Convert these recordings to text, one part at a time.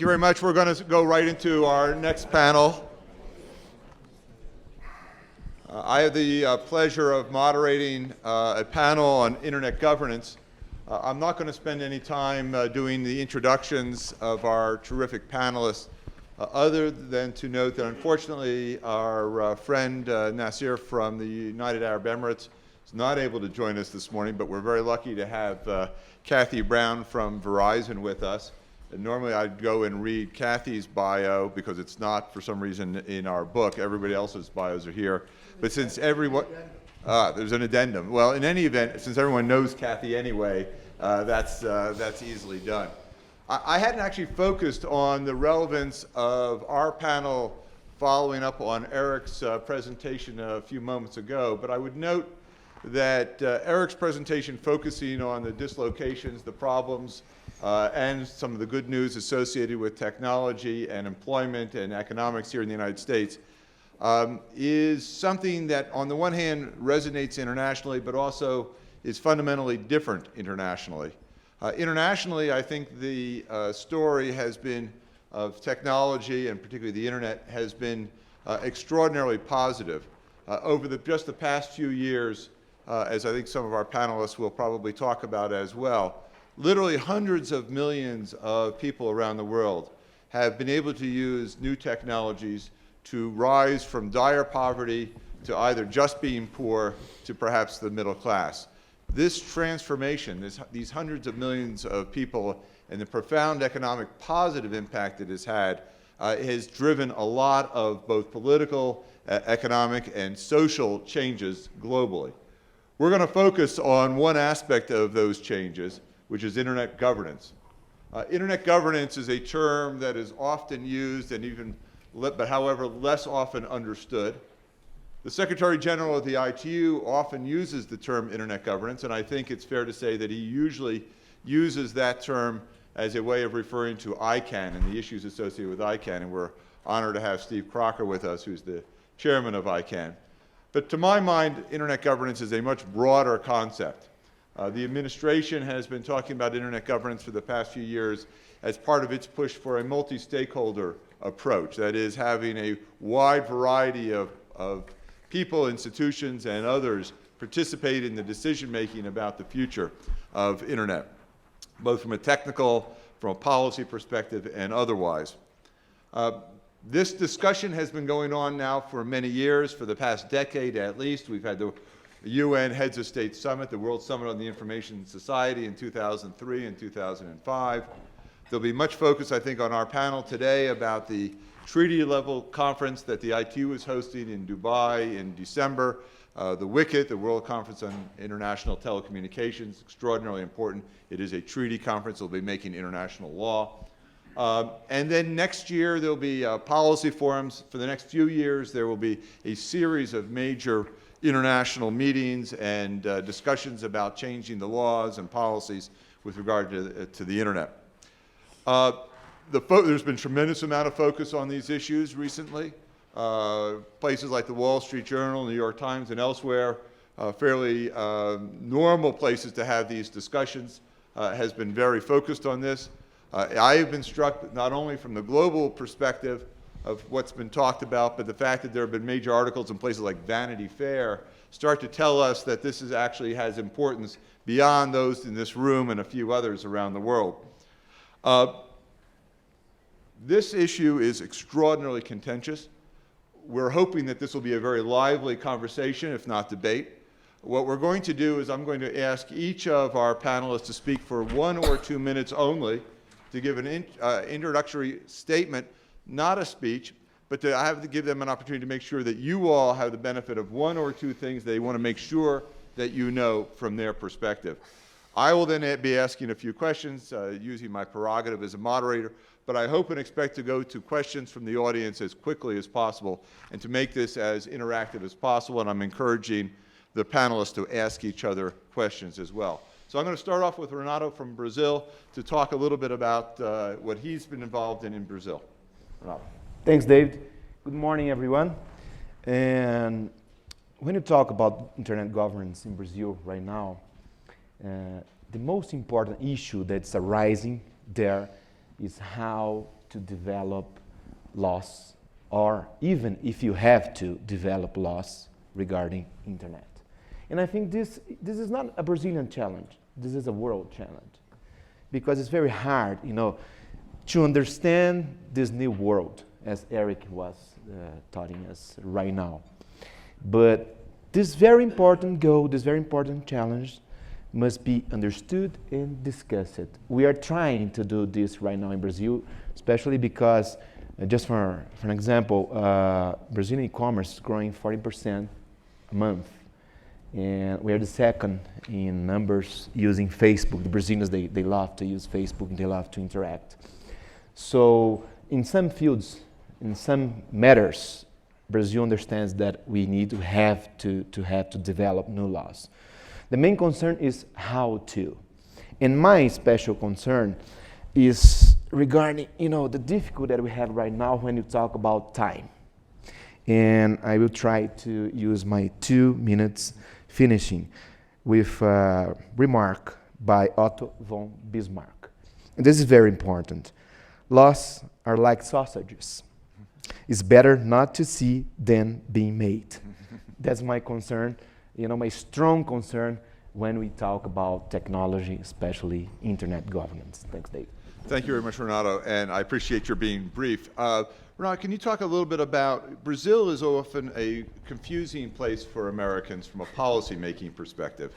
Thank you very much. We're going to go right into our next panel. I have the pleasure of moderating a panel on internet governance. I'm not going to spend any time doing the introductions of our terrific panelists, other than to note that unfortunately our friend Naser from the United Arab Emirates is not able to join us this morning, but we're very lucky to have Kathy Brown from Verizon with us. And normally I'd go and read Kathy's bio because it's not, for some reason, in our book. Everybody else's bios are here. But since everyone, there's an addendum. Well, in any event, since everyone knows Kathy anyway, that's easily done. I hadn't actually focused on the relevance of our panel following up on Eric's presentation a few moments ago, but I would note that Eric's presentation focusing on the dislocations, the problems, and some of the good news associated with technology and employment and economics here in the United States is something that, on the one hand, resonates internationally, but also is fundamentally different internationally. Internationally, I think the story has been of technology, and particularly the internet, has been extraordinarily positive. Over just the past few years, as I think some of our panelists will probably talk about as well, literally hundreds of millions of people around the world have been able to use new technologies to rise from dire poverty to either just being poor to perhaps the middle class. This transformation, these hundreds of millions of people, and the profound economic positive impact it has had has driven a lot of both political, economic, and social changes globally. We're going to focus on one aspect of those changes, which is internet governance. Internet governance is a term that is often used and but however less often understood. The Secretary General of the ITU often uses the term internet governance, and I think it's fair to say that he usually uses that term as a way of referring to ICANN and the issues associated with ICANN, and we're honored to have Steve Crocker with us, who's the chairman of ICANN. But to my mind, internet governance is a much broader concept. The administration has been talking about internet governance for the past few years as part of its push for a multi-stakeholder approach, that is, having a wide variety of people, institutions, and others participate in the decision-making about the future of internet, both from a technical, from a policy perspective, and otherwise. This discussion has been going on now for many years, for the past decade at least. We've had the UN Heads of State Summit, the World Summit on the Information Society in 2003 and 2005. There'll be much focus, I think, on our panel today about the treaty-level conference that the ITU is hosting in Dubai in December. The WICIT, the World Conference on International Telecommunications, extraordinarily important. It is a treaty conference. It'll be making international law. And then next year, there'll be policy forums. For the next few years, there will be a series of major international meetings and discussions about changing the laws and policies with regard to the internet. There's been tremendous amount of focus on these issues recently. Places like the Wall Street Journal, New York Times, and elsewhere, fairly normal places to have these discussions, has been very focused on this. I have been struck not only from the global perspective of what's been talked about, but the fact that there have been major articles in places like Vanity Fair start to tell us that this actually has importance beyond those in this room and a few others around the world. This issue is extraordinarily contentious. We're hoping that this will be a very lively conversation, if not debate. What we're going to do is I'm going to ask each of our panelists to speak for 1 or 2 minutes only, to give an introductory statement, not a speech, but to give them an opportunity to make sure that you all have the benefit of 1 or 2 things they want to make sure that you know from their perspective. I will then be asking a few questions using my prerogative as a moderator, but I hope and expect to go to questions from the audience as quickly as possible and to make this as interactive as possible, and I'm encouraging the panelists to ask each other questions as well. So I'm going to start off with Renato from Brazil to talk a little bit about what he's been involved in Brazil. Renato. Thanks, David. Good morning, everyone. And when you talk about internet governance in Brazil right now, the most important issue that's arising there is how to develop laws, or even if you have to develop laws regarding internet. And I think this is not a Brazilian challenge. This is a world challenge, because it's very hard, to understand this new world, as Eric was telling us right now. But this very important goal, this very important challenge, must be understood and discussed. We are trying to do this right now in Brazil, especially because, just for an example, Brazilian e-commerce is growing 40% a month. And we are the second in numbers using Facebook. The Brazilians, they love to use Facebook and they love to interact. So in some fields, in some matters, Brazil understands that we need to have to develop new laws. The main concern is how to. And my special concern is regarding, the difficulty that we have right now when you talk about time. And I will try to use my 2 minutes finishing with a remark by Otto von Bismarck. And this is very important. Laws are like sausages. It's better not to see than being made. That's my concern, my strong concern when we talk about technology, especially internet governance. Thanks, Dave. Thank you very much, Renato, and I appreciate your being brief. Renato, can you talk a little bit about, Brazil is often a confusing place for Americans from a policy-making perspective.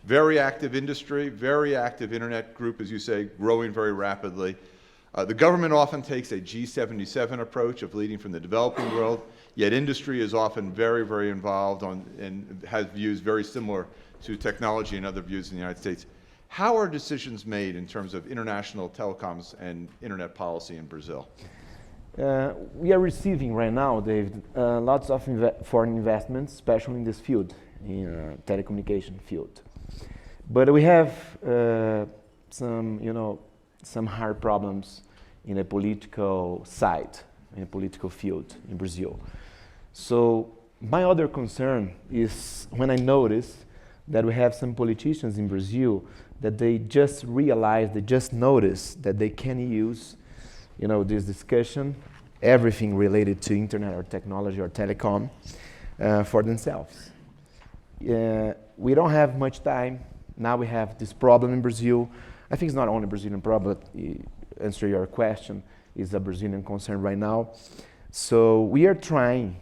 Very active industry, very active internet group, as you say, growing very rapidly. The government often takes a G77 approach of leading from the developing world, yet industry is often very, very involved and has views very similar to technology and other views in the United States. How are decisions made in terms of international telecoms and internet policy in Brazil? We are receiving right now, David, lots of foreign investments, especially in this field, in telecommunication field. But we have some hard problems in a political side, in a political field in Brazil. So my other concern is when I notice that we have some politicians in Brazil that they just realize, they just notice that they can use, this discussion, everything related to internet or technology or telecom, for themselves. We don't have much time. Now we have this problem in Brazil. I think it's not only a Brazilian problem, but answer your question, is a Brazilian concern right now. So we are trying,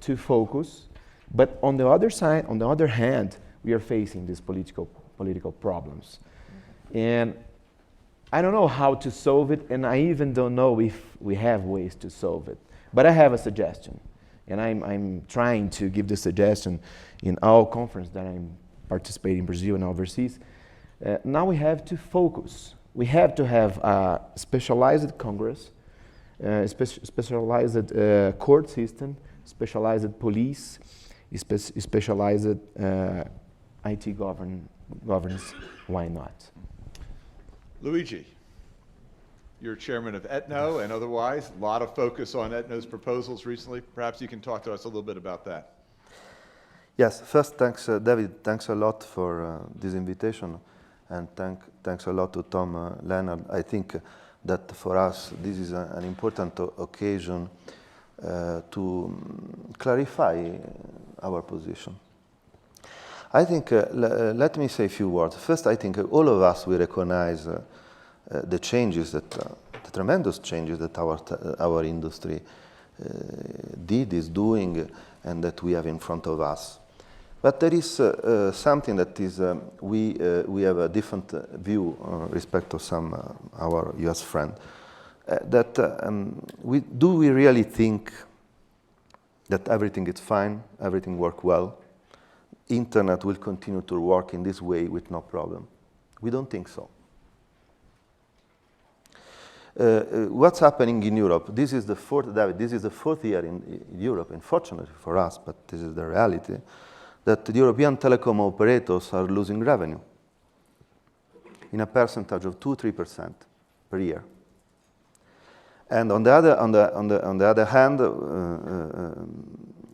to focus, but on the other side, on the other hand, we are facing these political problems. And I don't know how to solve it, and I even don't know if we have ways to solve it. But I have a suggestion, and I'm trying to give the suggestion in all conferences that I'm participating in Brazil and overseas. Now we have to focus. We have to have a specialized Congress, specialized court system, specialized police, specialized IT governance. Why not? Luigi, you're chairman of ETNO and otherwise, a lot of focus on ETNO's proposals recently. Perhaps you can talk to us a little bit about that. Yes, first, thanks, David. Thanks a lot for this invitation, and thanks a lot to Tom Leonard. I think that for us, this is an important occasion to clarify our position. I think, let me say a few words. First, I think all of us, we recognize the changes the tremendous changes that our industry is doing, and that we have in front of us. But there is something that is, we have a different view respect to some our US friend. Do we really think that everything is fine, everything works well? Internet will continue to work in this way with no problem? We don't think so. What's happening in Europe? This is the fourth, David, this is the fourth year in Europe, unfortunately for us, but this is the reality, that the European telecom operators are losing revenue in a percentage of 2-3% per year. And on the other hand,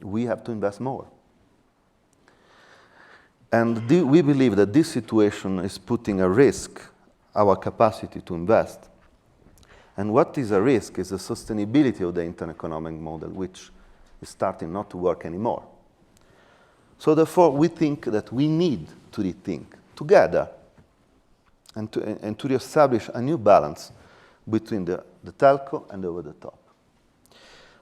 we have to invest more. And we believe that this situation is putting at risk our capacity to invest. And what is a risk is the sustainability of the internet economic model, which is starting not to work anymore. So therefore, we think that we need to rethink together and to reestablish a new balance between the telco and the over-the-top.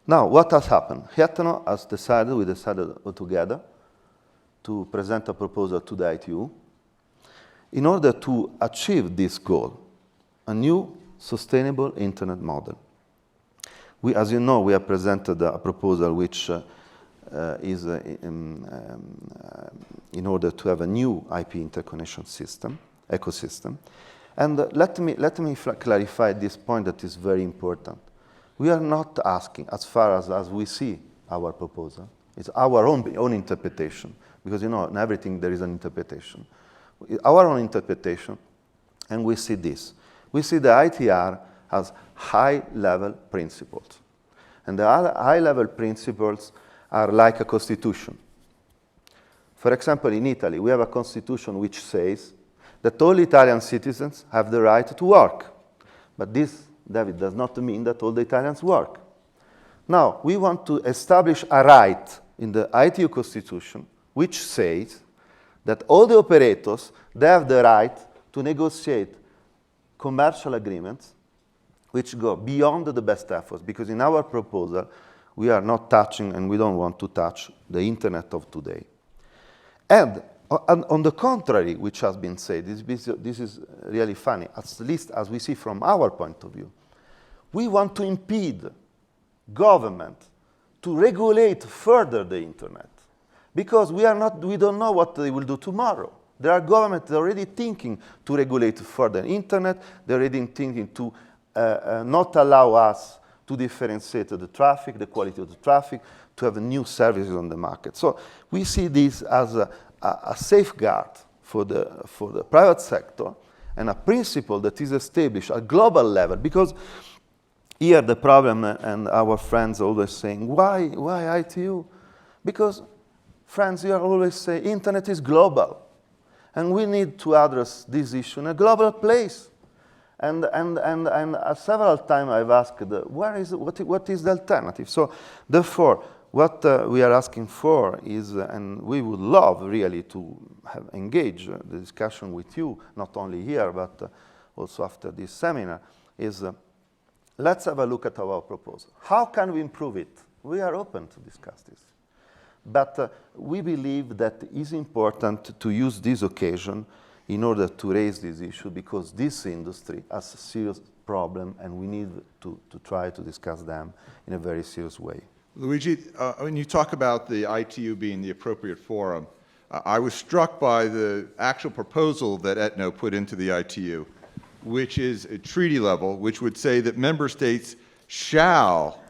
Now, what has happened? ETNO has decided, we decided together to present a proposal to the ITU in order to achieve this goal, a new sustainable internet model. We, as you know, we have presented a proposal which is in order to have a new IP interconnection system, ecosystem. And let me clarify this point that is very important. We are not asking, as far as we see our proposal, it's our own interpretation, because you know, in everything there is an interpretation. Our own interpretation, and we see this. We see the ITR as high-level principles. And the high-level principles are like a constitution. For example, in Italy, we have a constitution which says that all Italian citizens have the right to work. But this, David, does not mean that all the Italians work. Now, we want to establish a right in the ITU constitution which says that all the operators, they have the right to negotiate commercial agreements which go beyond the best efforts, because in our proposal, we are not touching and we don't want to touch the internet of today. And on the contrary, which has been said, this is really funny, at least as we see from our point of view, we want to impede government to regulate further the internet, because we don't know what they will do tomorrow. There are governments already thinking to regulate further internet. They're already thinking to not allow us to differentiate the traffic, the quality of the traffic, to have new services on the market. So we see this as a safeguard for the private sector and a principle that is established at global level. Because here the problem, and our friends always saying, why ITU? Because friends, you are always saying internet is global. And we need to address this issue in a global place. And several times I've asked, what is the alternative? So therefore, what we are asking for is, and we would love really to engage the discussion with you, not only here, but also after this seminar, is let's have a look at our proposal. How can we improve it? We are open to discuss this. But we believe that it is important to use this occasion in order to raise this issue, because this industry has a serious problem and we need to try to discuss them in a very serious way. Luigi, when you talk about the ITU being the appropriate forum, I was struck by the actual proposal that ETNO put into the ITU, which is a treaty level, which would say that member states shall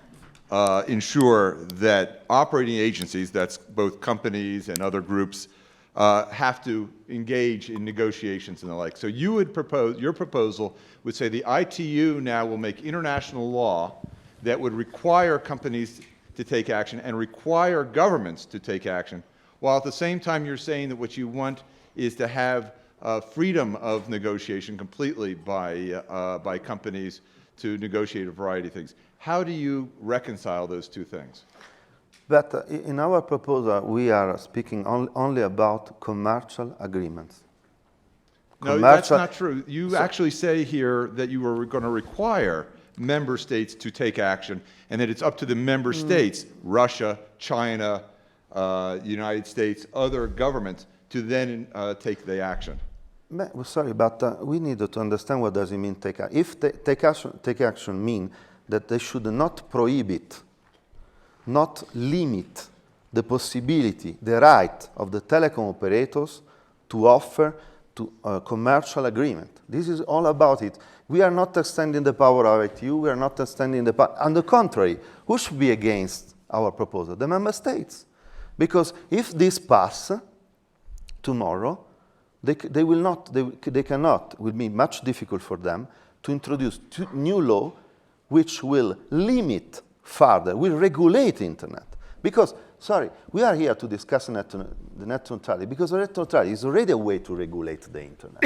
ensure that operating agencies, that's both companies and other groups, have to engage in negotiations and the like. So you would propose, your proposal would say the ITU now will make international law that would require companies to take action and require governments to take action, while at the same time you're saying that what you want is to have freedom of negotiation completely by companies to negotiate a variety of things. How do you reconcile those two things? But in our proposal, we are speaking only about commercial agreements. No, that's not true. You actually say here that you are going to require member states to take action, and that it's up to the member states, Russia, China, United States, other governments, to then take the action. Well, sorry, but we need to understand what does it mean take action. If take action mean that they should not prohibit, not limit the possibility, the right of the telecom operators to offer to a commercial agreement. This is all about it. We are not extending the power of ITU, we are not extending the power. On the contrary, who should be against our proposal? The member states. Because if this pass tomorrow, they cannot, it will be much difficult for them to introduce new law which will limit further, will regulate internet. Because, sorry, we are here to discuss the net neutrality, because the net neutrality is already a way to regulate the internet.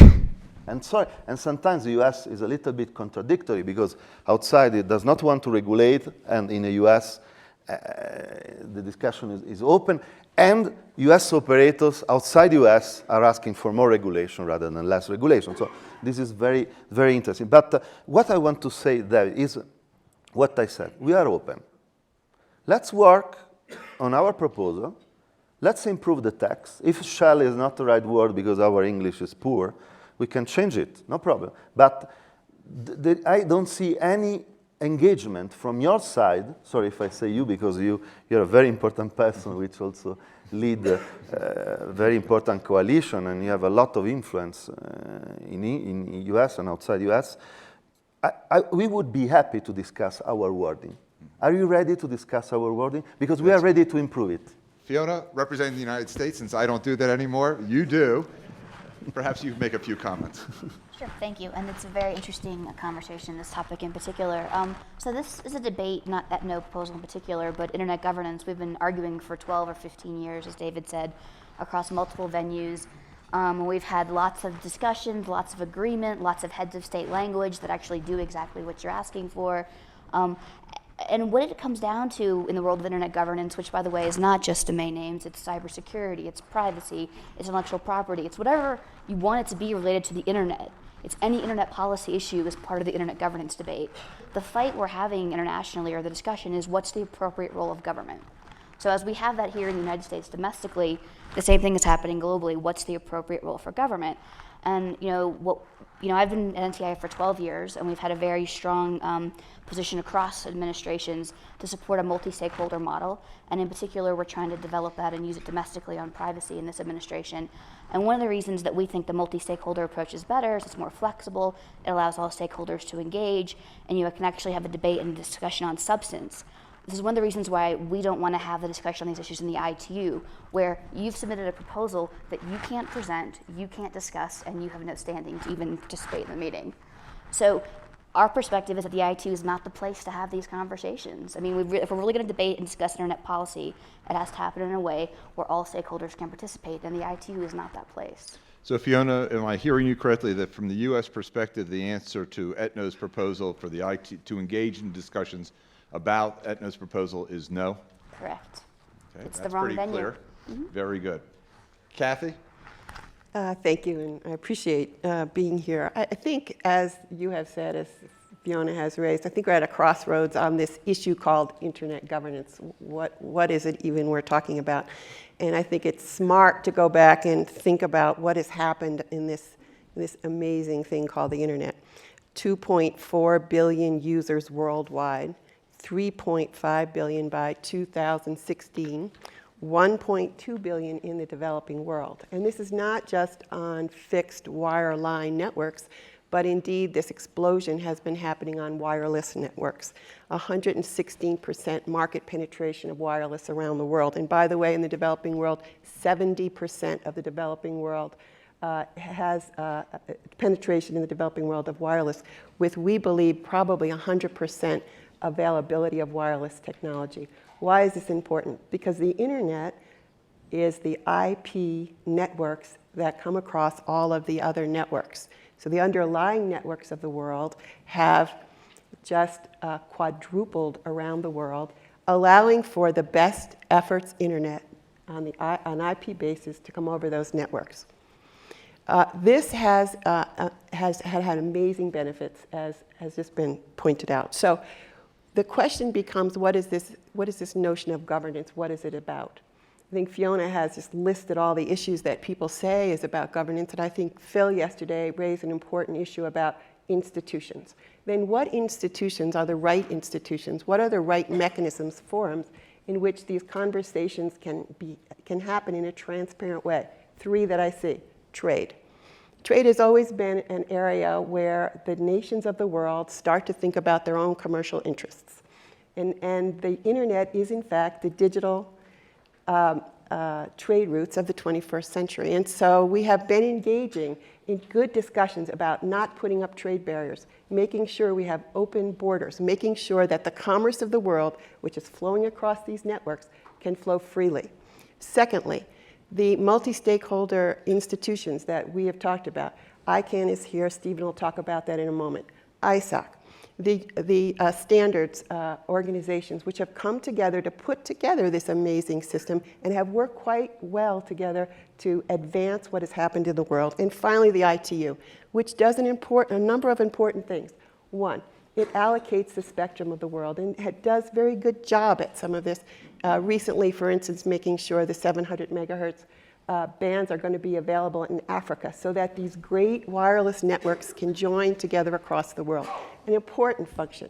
And sometimes the US is a little bit contradictory because outside it does not want to regulate, and in the US the discussion is open, and US operators outside US are asking for more regulation rather than less regulation. So this is very, very interesting. But what I want to say there is what I said. We are open. Let's work on our proposal. Let's improve the text. If shall is not the right word because our English is poor, we can change it, no problem. But I don't see any engagement from your side. Sorry if I say you, because you're a very important person, which also lead a very important coalition, and you have a lot of influence in US and outside US. We would be happy to discuss our wording. Are you ready to discuss our wording? Because we are ready to improve it. Fiona, representing the United States, since I don't do that anymore, you do. Perhaps you can make a few comments. Sure, thank you. And it's a very interesting conversation, this topic in particular. So this is a debate, not ETNO proposal in particular, but internet governance. We've been arguing for 12 or 15 years, as David said, across multiple venues. We've had lots of discussions, lots of agreement, lots of heads of state language that actually do exactly what you're asking for. And what it comes down to in the world of internet governance, which by the way is not just domain names, it's cybersecurity, it's privacy, it's intellectual property, it's whatever you want it to be related to the internet. It's any internet policy issue as part of the internet governance debate. The fight we're having internationally, or the discussion, is what's the appropriate role of government? So as we have that here in the United States domestically, the same thing is happening globally. What's the appropriate role for government? And I've been at NTIA for 12 years, and we've had a very strong position across administrations to support a multi-stakeholder model. And in particular, we're trying to develop that and use it domestically on privacy in this administration. And one of the reasons that we think the multi-stakeholder approach is better is it's more flexible, it allows all stakeholders to engage, and you can actually have a debate and a discussion on substance. This is one of the reasons why we don't want to have the discussion on these issues in the ITU, where you've submitted a proposal that you can't present, you can't discuss, and you have no standing to even participate in the meeting. So our perspective is that the ITU is not the place to have these conversations. I mean, if we're really going to debate and discuss internet policy, it has to happen in a way where all stakeholders can participate, and the ITU is not that place. So Fiona, am I hearing you correctly that from the US perspective, the answer to ETNO's proposal for the IT to engage in discussions about ETNO's proposal is no? Correct. Okay, it's that's the wrong pretty venue. Clear. Very good. Kathy? Thank you, and I appreciate being here. I think, as you have said, as Fiona has raised, I think we're at a crossroads on this issue called internet governance. What is it even we're talking about? And I think it's smart to go back and think about what has happened in this amazing thing called the internet. 2.4 billion users worldwide, 3.5 billion by 2016. 1.2 billion in the developing world. And this is not just on fixed wireline networks, but indeed this explosion has been happening on wireless networks. 116% market penetration of wireless around the world. And by the way, in the developing world, 70% of the developing world has penetration in the developing world of wireless, with, we believe, probably 100% availability of wireless technology. Why is this important? Because the internet is the IP networks that come across all of the other networks. So the underlying networks of the world have just quadrupled around the world, allowing for the best efforts internet on IP basis to come over those networks. This has had amazing benefits, as has just been pointed out. So the question becomes, what is this notion of governance? What is it about? I think Fiona has just listed all the issues that people say is about governance, and I think Phil yesterday raised an important issue about institutions. Then what institutions are the right institutions? What are the right mechanisms, forums, in which these conversations can happen in a transparent way? 3 that I see. Trade. Trade has always been an area where the nations of the world start to think about their own commercial interests. And the internet is, in fact, the digital trade routes of the 21st century. And so we have been engaging in good discussions about not putting up trade barriers, making sure we have open borders, making sure that the commerce of the world, which is flowing across these networks, can flow freely. Secondly, the multi-stakeholder institutions that we have talked about ICANN is here. Stephen will talk about that in a moment. ISOC, the standards organizations which have come together to put together this amazing system and have worked quite well together to advance what has happened in the world. And finally, the ITU, which does a number of important things. One, it allocates the spectrum of the world and it does a very good job at some of this. Recently, for instance, making sure the 700 megahertz bands are going to be available in Africa so that these great wireless networks can join together across the world. An important function.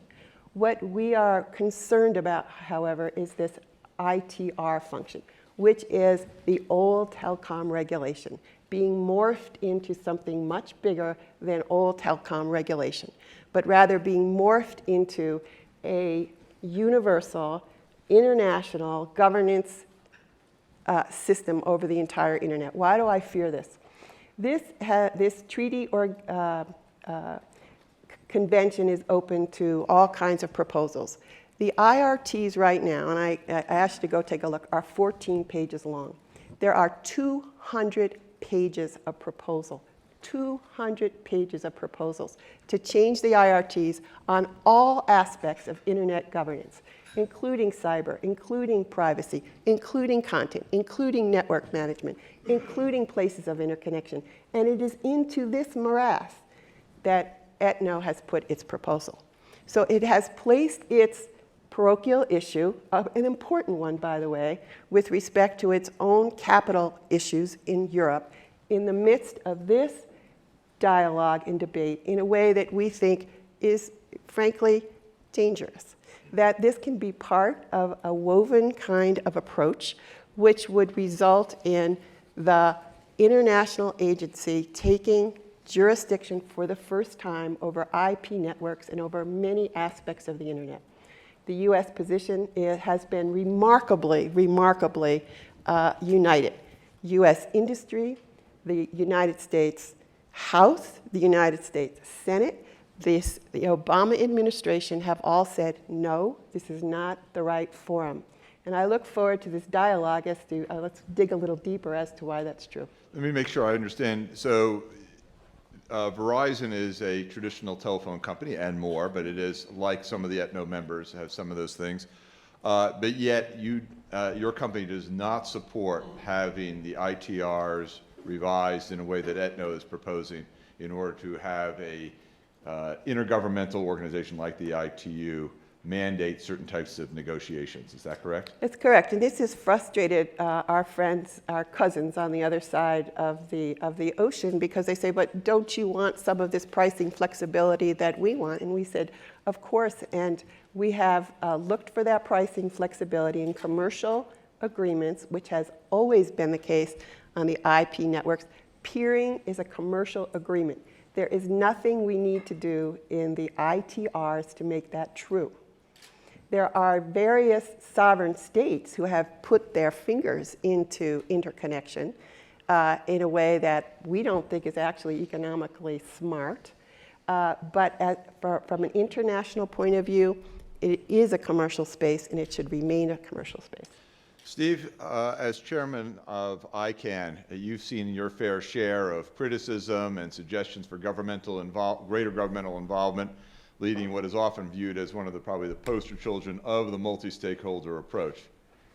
What we are concerned about, however, is this ITR function, which is the old telecom regulation being morphed into something much bigger than old telecom regulation, but rather being morphed into a universal, international governance system over the entire internet. Why do I fear this? This treaty or convention is open to all kinds of proposals. The IRTs right now, and I asked you to go take a look, are 14 pages long. There are 200 pages of proposal, 200 pages of proposals to change the IRTs on all aspects of internet governance, including cyber, including privacy, including content, including network management, including places of interconnection. And it is into this morass that ETNO has put its proposal. So it has placed its parochial issue, an important one, by the way, with respect to its own capital issues in Europe, in the midst of this dialogue and debate in a way that we think is, frankly, dangerous. That this can be part of a woven kind of approach which would result in the international agency taking jurisdiction for the first time over IP networks and over many aspects of the internet. The US position has been remarkably united. US industry, the United States House, the United States Senate, the Obama administration have all said, no, this is not the right forum. And I look forward to this dialogue as to, let's dig a little deeper as to why that's true. Let me make sure I understand. So Verizon is a traditional telephone company and more, but it is like some of the ETNO members have some of those things. But yet your company does not support having the ITRs revised in a way that ETNO is proposing in order to have a intergovernmental organization like the ITU mandate certain types of negotiations. Is that correct? It's correct, and this has frustrated our friends, our cousins on the other side of the ocean, because they say, but don't you want some of this pricing flexibility that we want? And we said, of course, and we have looked for that pricing flexibility in commercial agreements, which has always been the case on the IP networks. Peering is a commercial agreement. There is nothing we need to do in the ITRs to make that true. There are various sovereign states who have put their fingers into interconnection in a way that we don't think is actually economically smart. But from an international point of view, it is a commercial space and it should remain a commercial space. Steve, as chairman of ICANN, you've seen your fair share of criticism and suggestions for greater governmental involvement, leading what is often viewed as one of probably the poster children of the multi-stakeholder approach.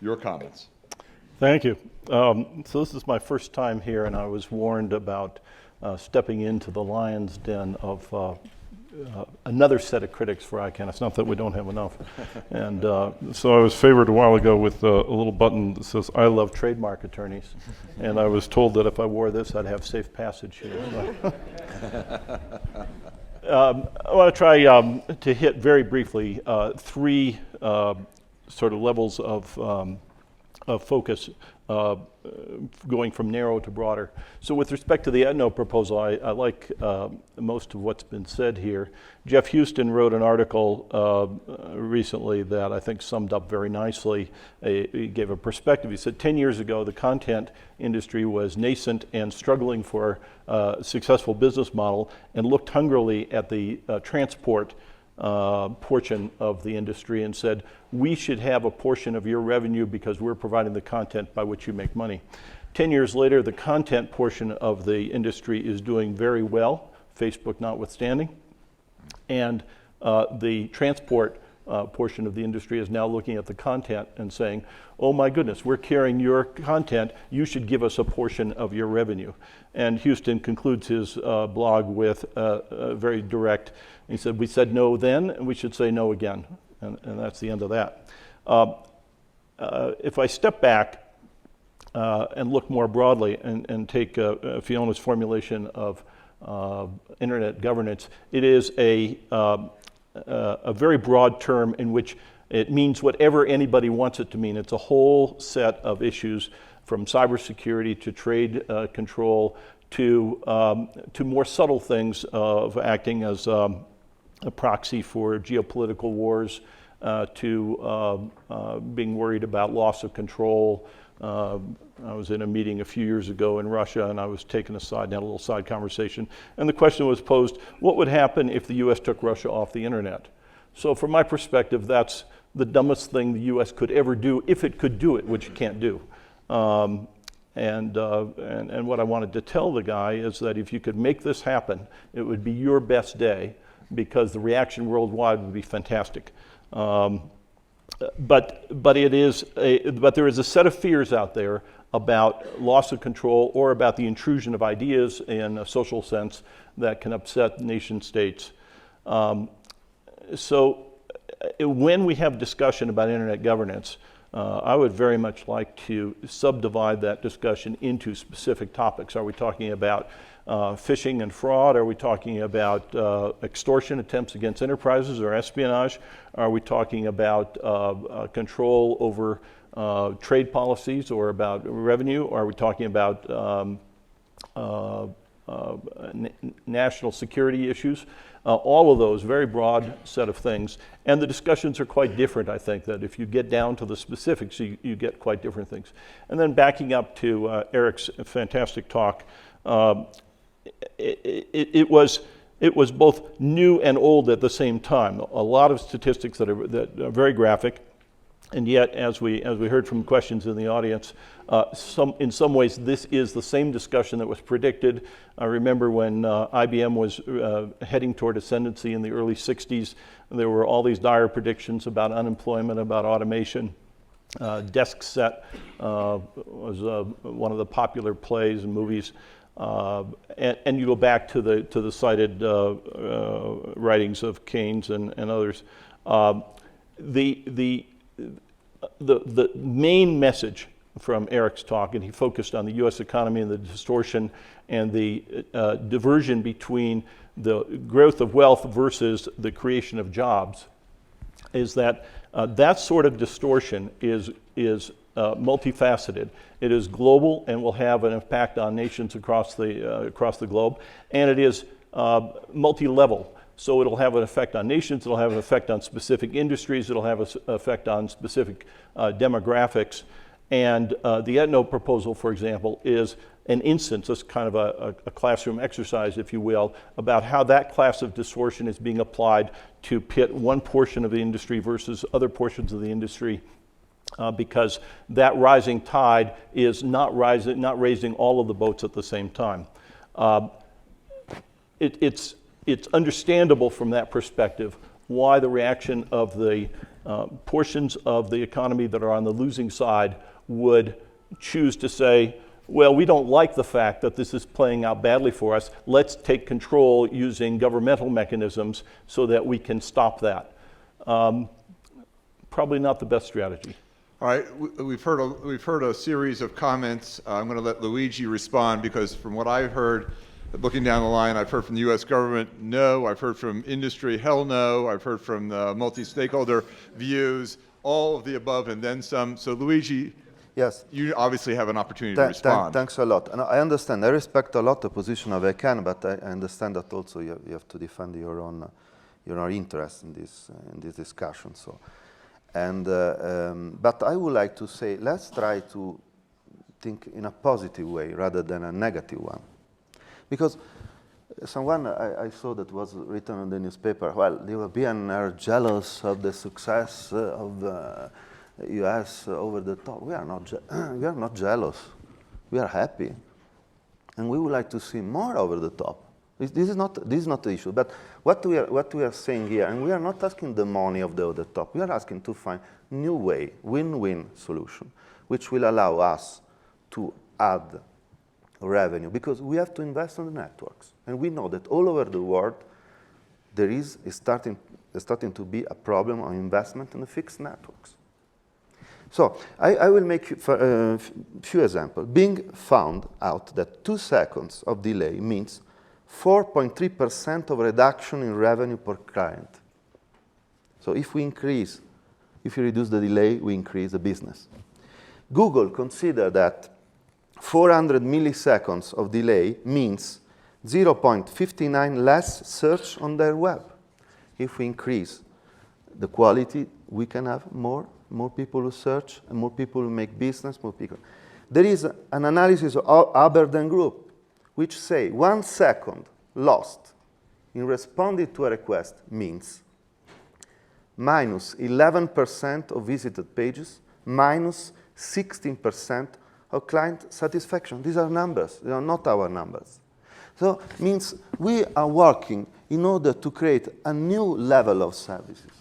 Your comments. Thank you. So this is my first time here, and I was warned about stepping into the lion's den of another set of critics for ICANN. It's not that we don't have enough. And so I was favored a while ago with a little button that says, I love trademark attorneys. And I was told that if I wore this, I'd have safe passage here. I want to try to hit very briefly three sort of levels of focus going from narrow to broader. So with respect to the ETNO proposal, I like most of what's been said here. Jeff Houston wrote an article recently that I think summed up very nicely. He gave a perspective. He said 10 years ago, the content industry was nascent and struggling for a successful business model and looked hungrily at the transport portion of the industry and said, we should have a portion of your revenue because we're providing the content by which you make money. 10 years later, the content portion of the industry is doing very well, Facebook notwithstanding, and the transport portion of the industry is now looking at the content and saying, oh my goodness, we're carrying your content, you should give us a portion of your revenue. And Houston concludes his blog with very direct, he said, we said no then, and we should say no again. And that's the end of that. If I step back and look more broadly and take Fiona's formulation of internet governance, it is a very broad term in which it means whatever anybody wants it to mean. It's a whole set of issues from cybersecurity to trade control to more subtle things of acting as a proxy for geopolitical wars, to being worried about loss of control. I was in a meeting a few years ago in Russia, and I was taken aside and had a little side conversation. And the question was posed, what would happen if the US took Russia off the internet? So from my perspective, that's the dumbest thing the US could ever do, if it could do it, which it can't do. And what I wanted to tell the guy is that if you could make this happen, it would be your best day, because the reaction worldwide would be fantastic. But there is a set of fears out there about loss of control or about the intrusion of ideas in a social sense that can upset nation states. So when we have discussion about internet governance, I would very much like to subdivide that discussion into specific topics. Are we talking about phishing and fraud? Are we talking about extortion attempts against enterprises or espionage? Are we talking about control over trade policies or about revenue? Are we talking about national security issues? All of those, very broad set of things. And the discussions are quite different, I think, that if you get down to the specifics, you get quite different things. And then backing up to Eric's fantastic talk, it was both new and old at the same time. A lot of statistics that are very graphic, and yet, as we heard from questions in the audience, in some ways this is the same discussion that was predicted. I remember when IBM was heading toward ascendancy in the early 60s, there were all these dire predictions about unemployment, about automation. Desk Set was one of the popular plays and movies. And you go back to the cited writings of Keynes and others. The main message from Eric's talk, and he focused on the U.S. economy and the distortion and the diversion between the growth of wealth versus the creation of jobs, is that that sort of distortion is multifaceted. It is global and will have an impact on nations across the globe, and it is multi-level. So it'll have an effect on nations, it'll have an effect on specific industries, it'll have an effect on specific demographics. And the ETNO proposal, for example, is an instance, it's kind of a classroom exercise, if you will, about how that class of distortion is being applied to pit one portion of the industry versus other portions of the industry, because that rising tide is not raising all of the boats at the same time. It's understandable from that perspective why the reaction of the portions of the economy that are on the losing side would choose to say, well, we don't like the fact that this is playing out badly for us. Let's take control using governmental mechanisms so that we can stop that. Probably not the best strategy. All right, we've heard a series of comments. I'm going to let Luigi respond, because from what I've heard, looking down the line, I've heard from the U.S. government, no. I've heard from industry, hell no. I've heard from multi-stakeholder views, all of the above and then some. So Luigi, yes, you obviously have an opportunity to respond. Thanks a lot. And I understand. I respect a lot the position of ICANN, but I understand that also you have to defend your own interest in this discussion. So, but I would like to say, let's try to think in a positive way rather than a negative one. Because Someone I saw that was written on the newspaper, well, the Europeans are jealous of the success of the US over the top. We are not jealous. We are happy. And we would like to see more over the top. This is not the issue. But what we are saying here, and we are not asking the money of the over the top. We are asking to find new way, win-win solution, which will allow us to add revenue, because we have to invest in the networks. And we know that all over the world, there is starting to be a problem of investment in the fixed networks. So I will make a few examples. Bing found out that 2 seconds of delay means 4.3% of reduction in revenue per client. So if you reduce the delay, we increase the business. Google considered that 400 milliseconds of delay means 0.59 less search on their web. If we increase the quality, we can have more people who search, and more people who make business, more people. There is an analysis of Aberdeen Group, which say 1 second lost in responding to a request means minus 11% of visited pages, minus 16% of client satisfaction. These are numbers. They are not our numbers. So it means we are working in order to create a new level of services,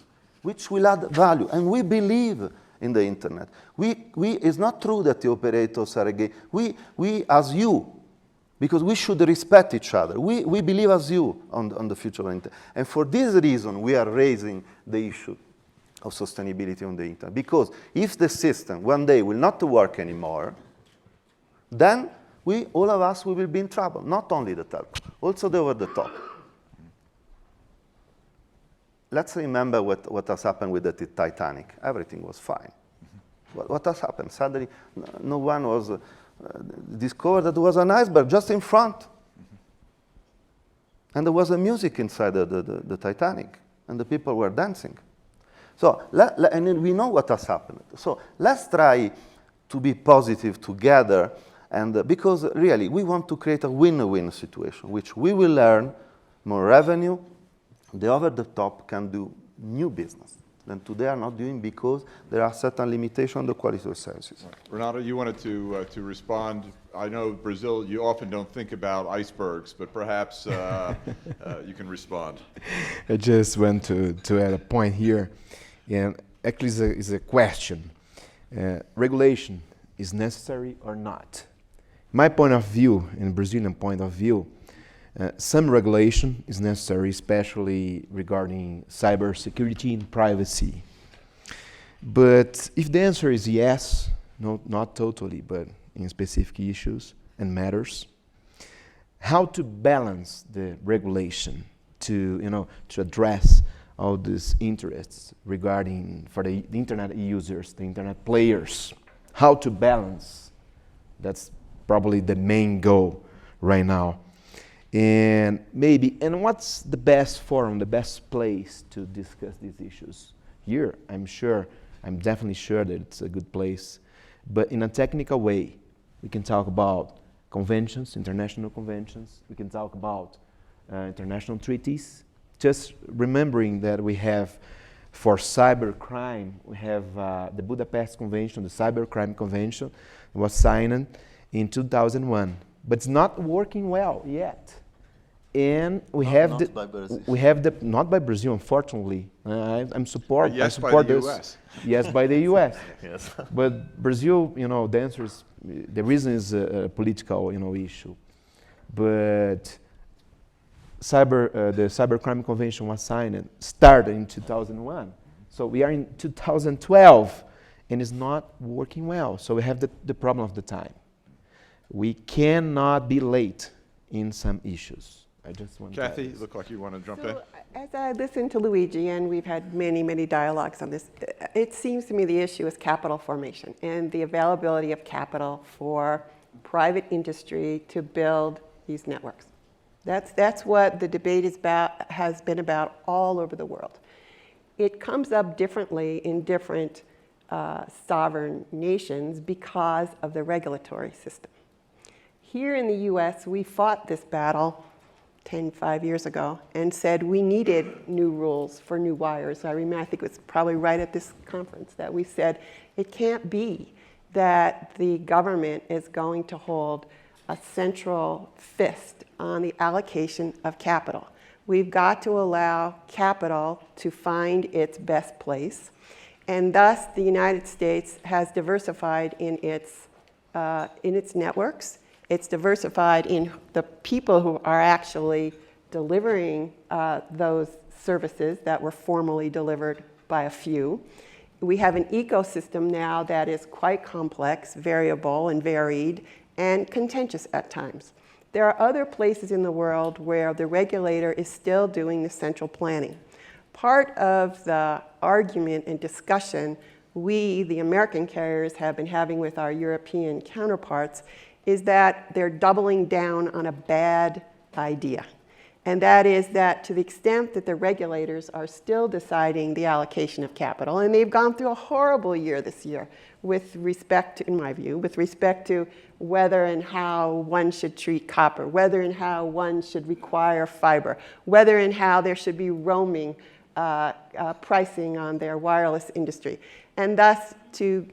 which will add value. And we believe in the internet. It's not true that the operators are against. We as you, because we should respect each other. We believe as you on the future of the internet. And for this reason, we are raising the issue of sustainability on the internet. Because if the system one day will not work anymore, then all of us, we will be in trouble. Not only the telco, also the over the top. Let's remember what has happened with the Titanic. Everything was fine. What has happened? Suddenly, no one was discovered that there was an iceberg just in front. And there was a music inside the Titanic, and the people were dancing. So, and then we know what has happened. So let's try to be positive together, and because really we want to create a win-win situation, which we will earn more revenue. The over-the-top can do new business than today are not doing, because there are certain limitations on the quality of services. Renato, you wanted to respond. I know Brazil, you often don't think about icebergs, but perhaps you can respond. I just want to add a point here, and actually is a question. Regulation is necessary or not? My point of view, and Brazilian point of view, some regulation is necessary, especially regarding cybersecurity and privacy. But if the answer is yes, no, not totally, but in specific issues and matters, how to balance the regulation to address all these interests regarding for the internet users, the internet players, how to balance? That's probably the main goal right now. And what's the best forum, the best place to discuss these issues? Here, I'm definitely sure that it's a good place. But in a technical way, we can talk about conventions, international conventions. We can talk about international treaties. Just remembering that we have, for cybercrime, we have the Budapest Convention, the Cybercrime Convention, was signed in 2001. But it's not working well yet. And we have not by Brazil, unfortunately. I support yes, by the US. Yes, by the US. Yes. But Brazil, the answer is, the reason is a political, issue. But the Cybercrime Convention was signed, started in 2001. So we are in 2012, and it's not working well. So we have the problem of the time. We cannot be late in some issues. I just want Kathy, you look like you want to jump in. As I listen to Luigi, and we've had many, many dialogues on this, it seems to me the issue is capital formation and the availability of capital for private industry to build these networks. That's what the debate has been about all over the world. It comes up differently in different sovereign nations because of the regulatory system. Here in the US, we fought this battle 5 years ago, and said we needed new rules for new wires. I remember, I think it was probably right at this conference that we said it can't be that the government is going to hold a central fist on the allocation of capital. We've got to allow capital to find its best place, and thus the United States has diversified in its networks. It's diversified in the people who are actually delivering those services that were formerly delivered by a few. We have an ecosystem now that is quite complex, variable, and varied, and contentious at times. There are other places in the world where the regulator is still doing the central planning. Part of the argument and discussion we, the American carriers, have been having with our European counterparts is that they're doubling down on a bad idea. And that is that to the extent that the regulators are still deciding the allocation of capital, and they've gone through a horrible year this year with respect to, in my view, with respect to whether and how one should treat copper, whether and how one should require fiber, whether and how there should be roaming pricing on their wireless industry. And thus, to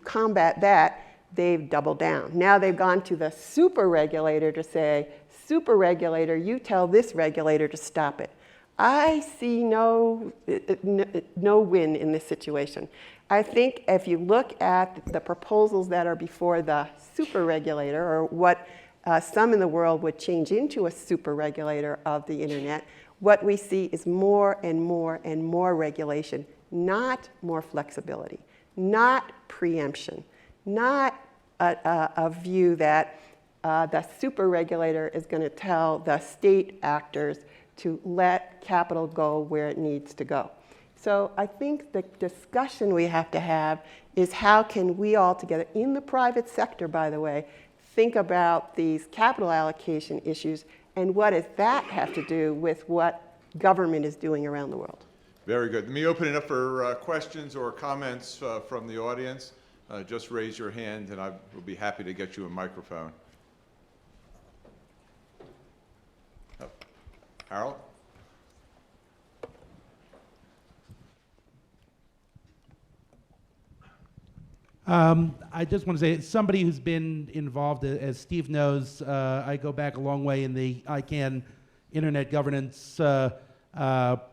combat that, they've doubled down. Now they've gone to the super regulator to say, super regulator, you tell this regulator to stop it. I see no win in this situation. I think if you look at the proposals that are before the super regulator, or what some in the world would change into a super regulator of the internet, what we see is more and more and more regulation, not more flexibility, not preemption, not a view that the super regulator is going to tell the state actors to let capital go where it needs to go. So I think the discussion we have to have is how can we all together, in the private sector, by the way, think about these capital allocation issues, and what does that have to do with what government is doing around the world? Very good. Let me open it up for questions or comments from the audience. Just raise your hand and I will be happy to get you a microphone. Oh. Harold? I just want to say, as somebody who's been involved, as Steve knows, I go back a long way in the ICANN internet governance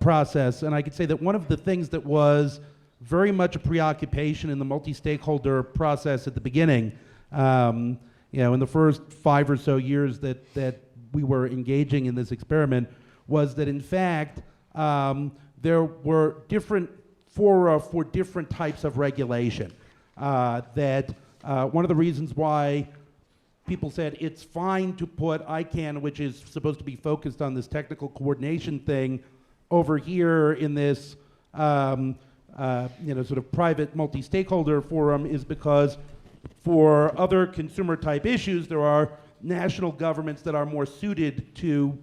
process, and I could say that one of the things that was very much a preoccupation in the multi-stakeholder process at the beginning, in the first 5 or so years that we were engaging in this experiment, was that in fact there were different fora for different types of regulation. That one of the reasons why people said it's fine to put ICANN, which is supposed to be focused on this technical coordination thing, over here in this sort of private multi-stakeholder forum, is because for other consumer type issues there are national governments that are more suited to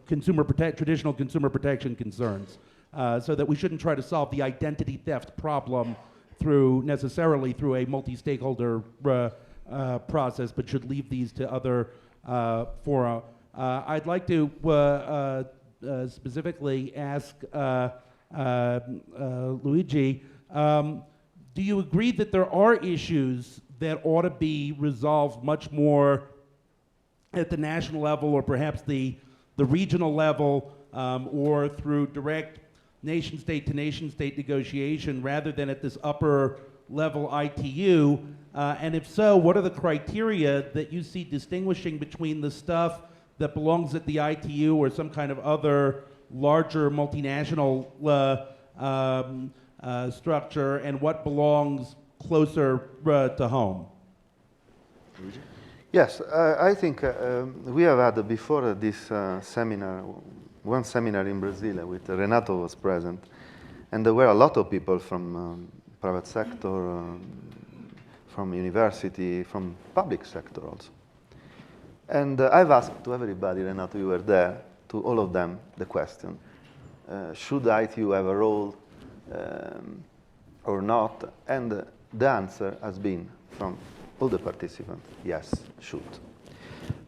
traditional consumer protection concerns, so that we shouldn't try to solve the identity theft problem necessarily through a multi-stakeholder process, but should leave these to other fora. I'd like to specifically ask Luigi, do you agree that there are issues that ought to be resolved much more at the national level, or perhaps the regional level, or through direct nation-state to nation-state negotiation, rather than at this upper level ITU? And if so, what are the criteria that you see distinguishing between the stuff that belongs at the ITU or some kind of other larger multinational structure, and what belongs closer to home? Yes, I think we have had before this seminar, one seminar in Brazil with Renato was present, and there were a lot of people from private sector, from university, from public sector also. And I've asked to everybody, Renato, you were there, to all of them the question, should ITU have a role or not? And the answer has been from all the participants, yes, should.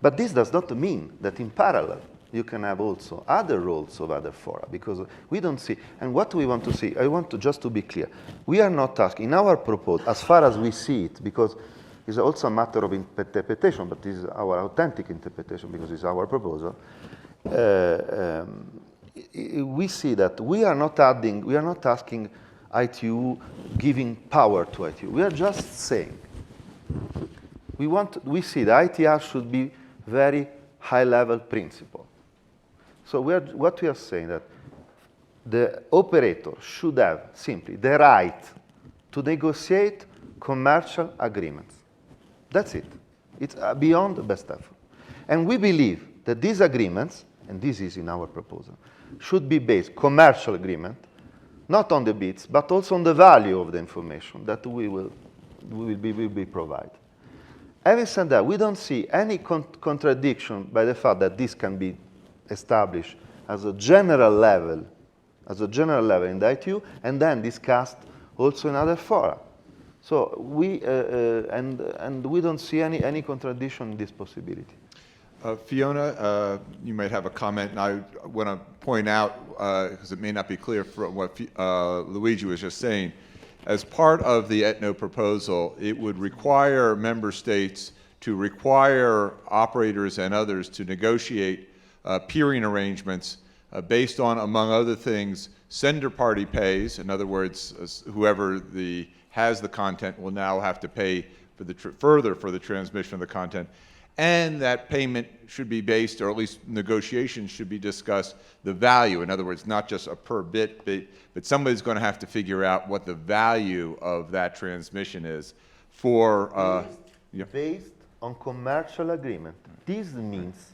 But this does not mean that in parallel you can have also other roles of other fora, because we don't see, and what we want to see, I want to just to be clear, we are not asking, in our proposal, as far as we see it, because it's also a matter of interpretation, but this is our authentic interpretation because it's our proposal, we see that we are not asking ITU giving power to ITU. We are just saying, we see the ITR should be very high-level principle. So what we are saying that the operator should have simply the right to negotiate commercial agreements. That's it. It's beyond the best effort. And we believe that these agreements, and this is in our proposal, should be based commercial agreement, not on the bits, but also on the value of the information that we will be provided. Having said that, we don't see any contradiction by the fact that this can be established as a general level in the ITU, and then discussed also in other fora. So we and we don't see any contradiction in this possibility. Fiona, you might have a comment, and I want to point out, because it may not be clear from what Luigi was just saying, as part of the ETNO proposal, it would require member states to require operators and others to negotiate peering arrangements based on, among other things, sender party pays. In other words, whoever has the content will now have to pay for further for the transmission of the content. And that payment should be based, or at least negotiations should be discussed, the value. In other words, not just a per bit, but somebody's going to have to figure out what the value of that transmission is for... Based on commercial agreement. This means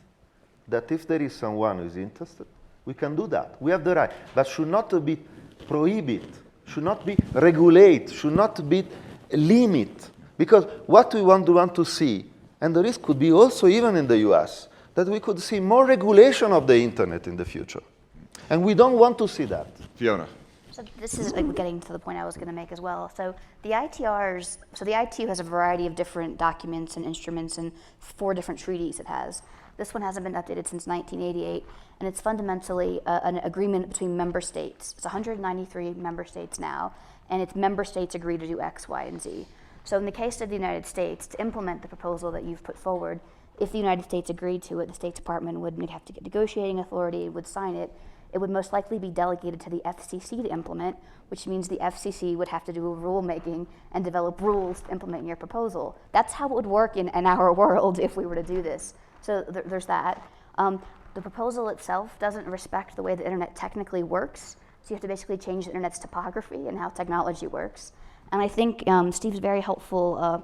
that if there is someone who is interested, we can do that. We have the right. But should not be prohibit, should not be regulate, should not be limit. Because what we want to see, and the risk could be also even in the US, that we could see more regulation of the internet in the future. And we don't want to see that. Fiona. So this is getting to the point I was going to make as well. So the ITRs, so the ITU has a variety of different documents and instruments and 4 different treaties it has. This one hasn't been updated since 1988, and it's fundamentally an agreement between member states. It's 193 member states now, and it's member states agree to do X, Y, and Z. So in the case of the United States, to implement the proposal that you've put forward, if the United States agreed to it, the State Department would have to get negotiating authority, would sign it. It would most likely be delegated to the FCC to implement, which means the FCC would have to do a rulemaking and develop rules to implement your proposal. That's how it would work in our world if we were to do this. So there's that. The proposal itself doesn't respect the way the internet technically works. So you have to basically change the internet's topography and how technology works. And I think Steve's very helpful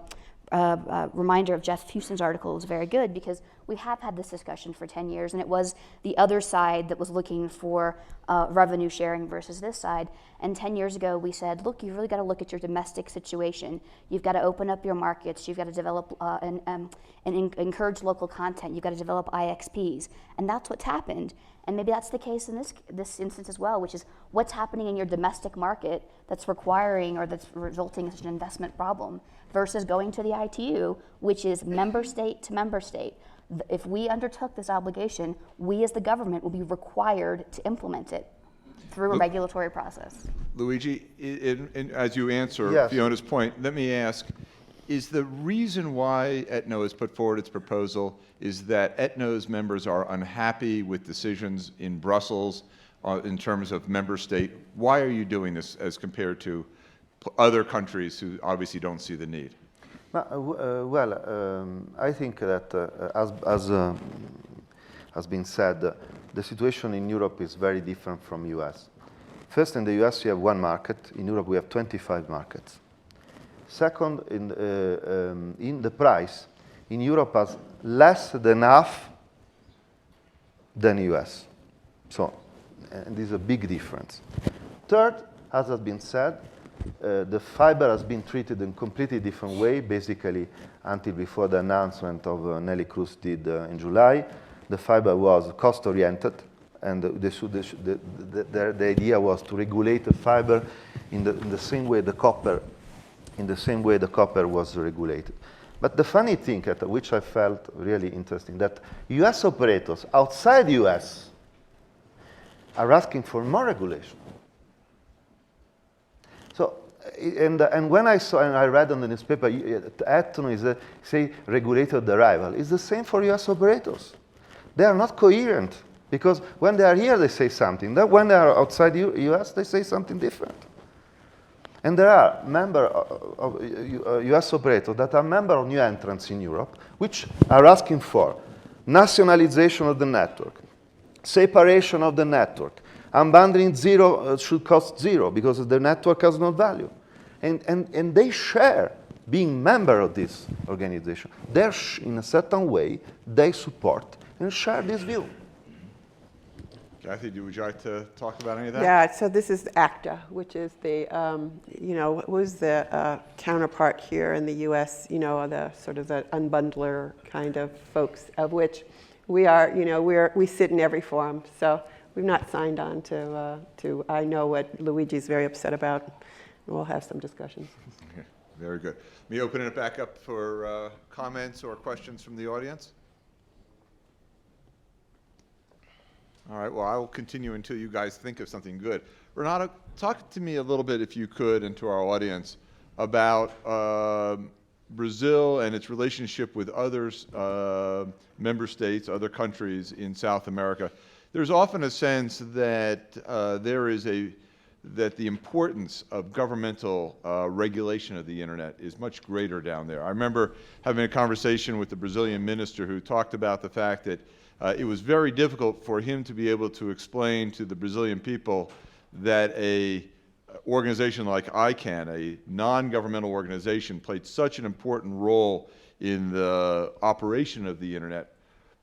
reminder of Jeff Houston's article is very good, because we have had this discussion for 10 years, and it was the other side that was looking for revenue sharing versus this side. And 10 years ago, we said, look, you've really got to look at your domestic situation. You've got to open up your markets. You've got to develop and encourage local content. You've got to develop IXPs. And that's what's happened. And maybe that's the case in this instance as well, which is what's happening in your domestic market that's requiring or that's resulting in such an investment problem versus going to the ITU, which is member state to member state. If we undertook this obligation, we as the government will be required to implement it through a regulatory process. Luigi, as you answer Yes. Fiona's point, let me ask, is the reason why ETNO has put forward its proposal is that ETNO's members are unhappy with decisions in Brussels in terms of member state? Why are you doing this as compared to other countries who obviously don't see the need? I think that, as has been said, the situation in Europe is very different from US. First, in the US, you have one market. In Europe, we have 25 markets. Second, in the price, in Europe has less than half than US. So, and this is a big difference. Third, as has been said, the fiber has been treated in a completely different way, basically until before the announcement of Nelly Cruz did in July. The fiber was cost-oriented, and the idea was to regulate the fiber in the same way the copper was regulated. But the funny thing, at which I felt really interesting, that US operators outside US are asking for more regulation. So, and when I saw, and I read on the newspaper, ETNO is say regulator arrival. It's the same for US operators. They are not coherent, because when they are here, they say something. Then when they are outside US, they say something different. And there are members of US operators that are members of new entrants in Europe, which are asking for nationalization of the network, separation of the network, unbundling zero should cost zero because the network has no value. And they share being member of this organization. They're in a certain way, they support and share this view. Kathy, would you like to talk about any of that? Yeah, so this is ACTA, which is the, what was the counterpart here in the US, the sort of the unbundler kind of folks, of which we are, we sit in every forum. So we've not signed on to I know what Luigi's very upset about, and we'll have some discussions. Okay, very good. Let me open it back up for comments or questions from the audience. All right, well, I will continue until you guys think of something good. Renato, talk to me a little bit, if you could, and to our audience, about Brazil and its relationship with others, member states, other countries in South America. There's often a sense that that the importance of governmental regulation of the internet is much greater down there. I remember having a conversation with the Brazilian minister who talked about the fact that it was very difficult for him to be able to explain to the Brazilian people that a organization like ICANN, a non-governmental organization, played such an important role in the operation of the internet,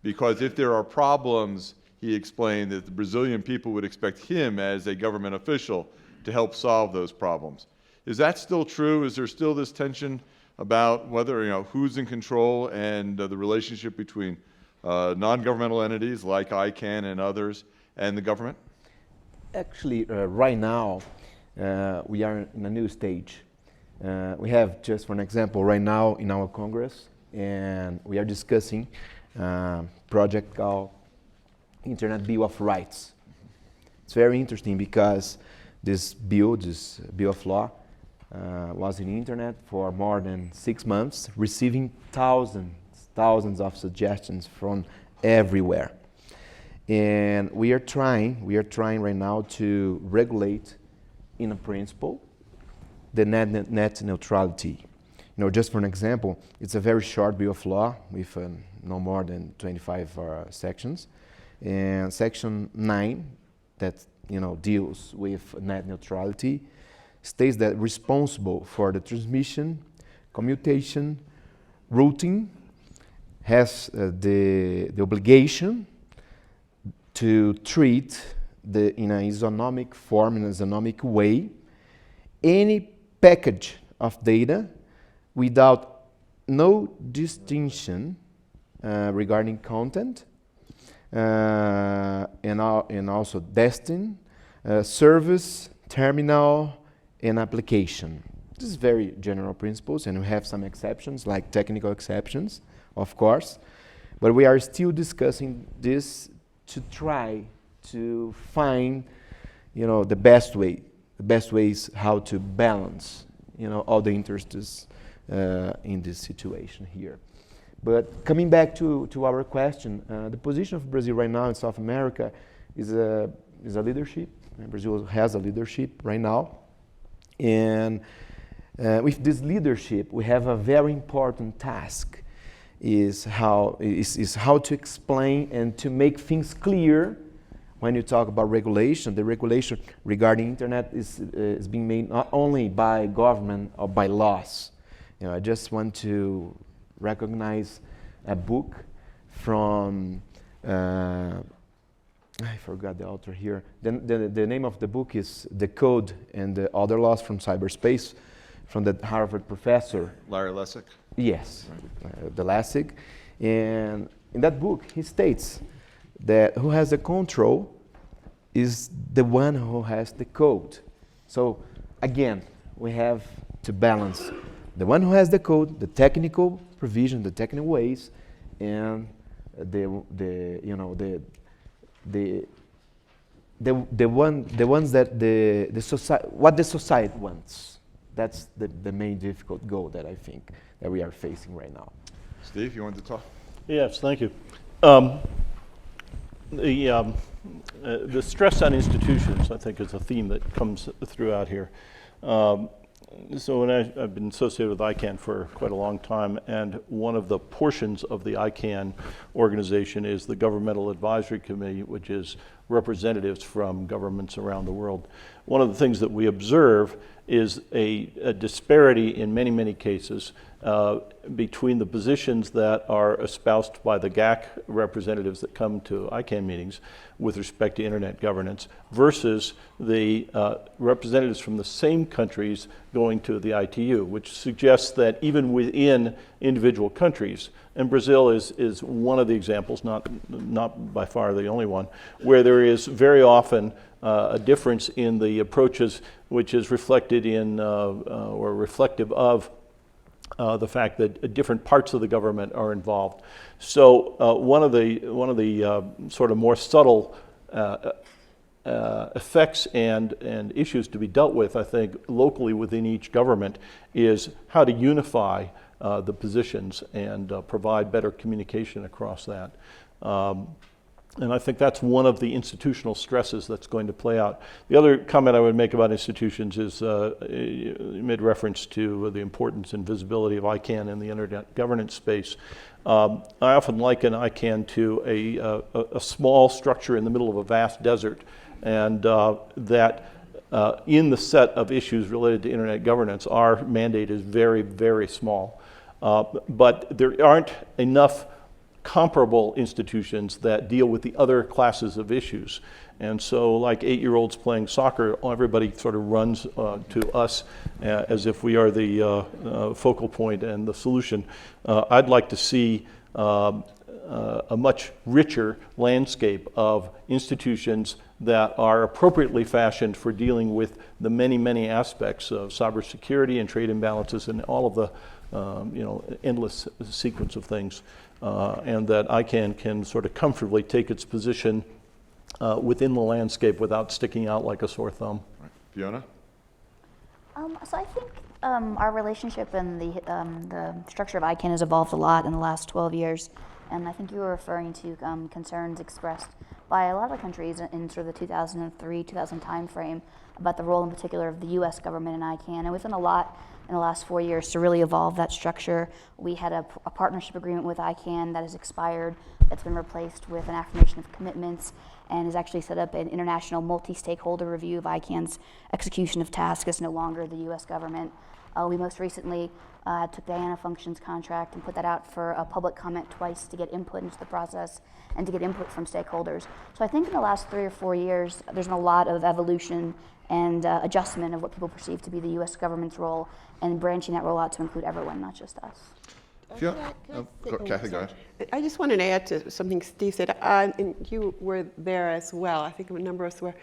because if there are problems, he explained that the Brazilian people would expect him as a government official to help solve those problems. Is that still true? Is there still this tension about whether, who's in control and the relationship between non-governmental entities like ICANN and others and the government? Actually, right now, we are in a new stage. We have, just for an example, right now in our Congress, and we are discussing a project called Internet Bill of Rights. It's very interesting because this bill of law, was in the internet for more than 6 months, receiving thousands of suggestions from everywhere. And we are trying right now to regulate, in a principle, the net neutrality. Just for an example, it's a very short bill of law with no more than 25 sections. And section 9, that deals with net neutrality, states that responsible for the transmission, commutation, routing, has the obligation to treat in an isonomic form, in an isonomic way, any package of data without no distinction regarding content, and also destination, service, terminal, and application. This is very general principles, and we have some exceptions, like technical exceptions, of course, but we are still discussing this to try to find, the best ways how to balance, all the interests in this situation here. But coming back to our question, the position of Brazil right now in South America is a leadership. Brazil has a leadership right now, and with this leadership, we have a very important task. Is how to explain and to make things clear when you talk about regulation. The regulation regarding internet is being made not only by government or by laws. I just want to recognize a book from I forgot the author here. The name of the book is The Code and the Other Laws from Cyberspace, from the Harvard professor Larry Lessig? Yes, the Lessig. And in that book, he states that who has the control is the one who has the code. So again, we have to balance the one who has the code, the technical provision, the technical ways, and the ones that the society, what the society wants. That's the main difficult goal that I think that we are facing right now. Steve, you want to talk? Yes, thank you. The stress on institutions, I think, is a theme that comes throughout here. So when I've been associated with ICANN for quite a long time, and one of the portions of the ICANN organization is the Governmental Advisory Committee, which is representatives from governments around the world. One of the things that we observe is a disparity in many, many cases between the positions that are espoused by the GAC representatives that come to ICANN meetings with respect to internet governance versus the representatives from the same countries going to the ITU, which suggests that even within individual countries, and Brazil is one of the examples, not by far the only one, where there is very often a difference in the approaches, which is reflected in or reflective of the fact that different parts of the government are involved. So one of the sort of more subtle effects and issues to be dealt with, I think, locally within each government is how to unify the positions and provide better communication across that. And I think that's one of the institutional stresses that's going to play out. The other comment I would make about institutions is you made reference to the importance and visibility of ICANN in the internet governance space. I often liken ICANN to a small structure in the middle of a vast desert, and that in the set of issues related to internet governance, our mandate is very, very small. But there aren't enough comparable institutions that deal with the other classes of issues. And so like 8-year-olds playing soccer, everybody sort of runs to us as if we are the focal point and the solution. I'd like to see a much richer landscape of institutions that are appropriately fashioned for dealing with the many, many aspects of cybersecurity and trade imbalances and all of the endless sequence of things. And that ICANN can sort of comfortably take its position within the landscape without sticking out like a sore thumb. Right. Fiona? So I think our relationship and the structure of ICANN has evolved a lot in the last 12 years. And I think you were referring to concerns expressed by a lot of countries in sort of the 2003-2000 timeframe about the role in particular of the US government in ICANN. And we've done a lot in the last 4 years to really evolve that structure. We had a partnership agreement with ICANN that has expired, that's been replaced with an affirmation of commitments, and has actually set up an international multi-stakeholder review of ICANN's execution of tasks. It's no longer the US government. We most recently took the Diana Functions contract and put that out for a public comment twice to get input into the process and to get input from stakeholders. So I think in the last 3 or 4 years, there's been a lot of evolution and adjustment of what people perceive to be the US government's role and branching that role out to include everyone, not just us. Fiona? Kathy, go ahead. I just wanted to add to something Steve said, and you were there as well. I think a number of us were.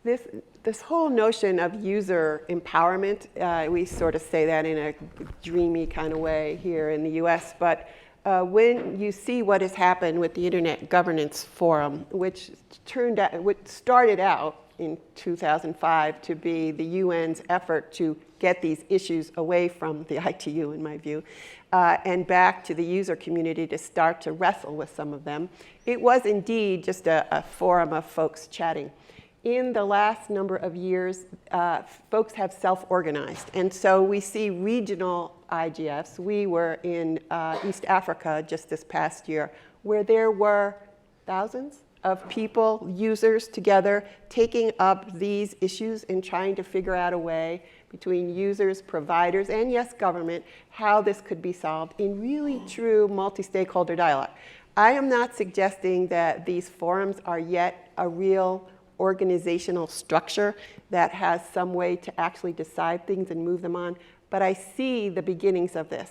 This whole notion of user empowerment, we sort of say that in a dreamy kind of way here in the US, but when you see what has happened with the Internet Governance Forum, which started out in 2005 to be the UN's effort to get these issues away from the ITU, in my view, and back to the user community to start to wrestle with some of them. It was indeed just a forum of folks chatting. In the last number of years, folks have self-organized. And so we see regional IGFs. We were in East Africa just this past year, where there were thousands of people, users together, taking up these issues and trying to figure out a way between users, providers, and yes, government, how this could be solved in really true multi-stakeholder dialogue. I am not suggesting that these forums are yet a real organizational structure that has some way to actually decide things and move them on, but I see the beginnings of this.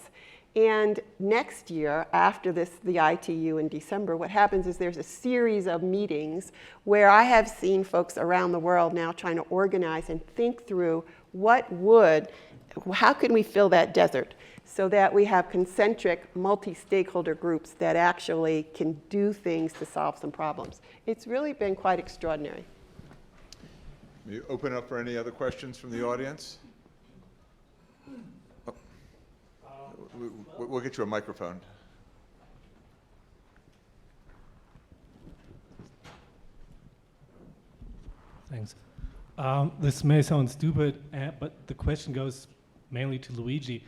And next year, after the ITU in December, what happens is there's a series of meetings where I have seen folks around the world now trying to organize and think through what would how can we fill that desert so that we have concentric multi-stakeholder groups that actually can do things to solve some problems? It's really been quite extraordinary. You open up for any other questions from the audience? Oh. We'll get you a microphone. Thanks. This may sound stupid, but the question goes mainly to Luigi.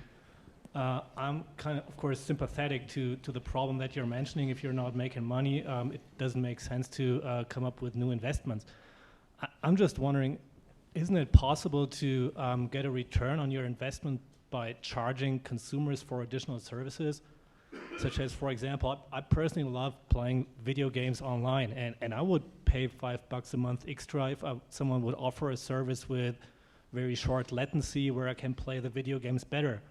I'm kind of course, sympathetic to the problem that you're mentioning. If you're not making money, it doesn't make sense to come up with new investments. I'm just wondering, isn't it possible to get a return on your investment by charging consumers for additional services? Such as, for example, I personally love playing video games online, and I would pay $5 a month extra if someone would offer a service with very short latency where I can play the video games better.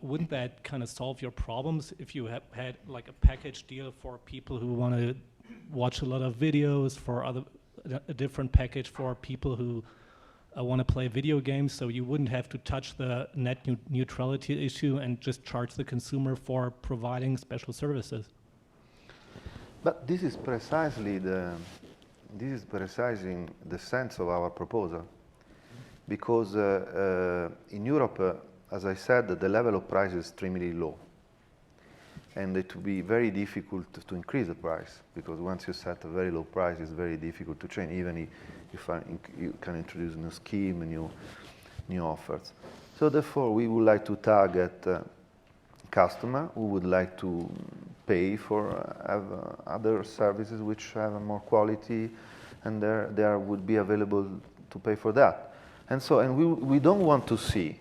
Wouldn't that kind of solve your problems if you had like a package deal for people who want to watch a lot of videos, for a different package for people who want to play video games, so you wouldn't have to touch the net neutrality issue and just charge the consumer for providing special services? But this is precisely the sense of our proposal, because in Europe, as I said, the level of price is extremely low, and it would be very difficult to increase the price, because once you set a very low price, it's very difficult to change, even if you can introduce a new scheme, new offers. So therefore, we would like to target customer who would like to pay for other services which have more quality, and there would be available to pay for that. And we don't want to see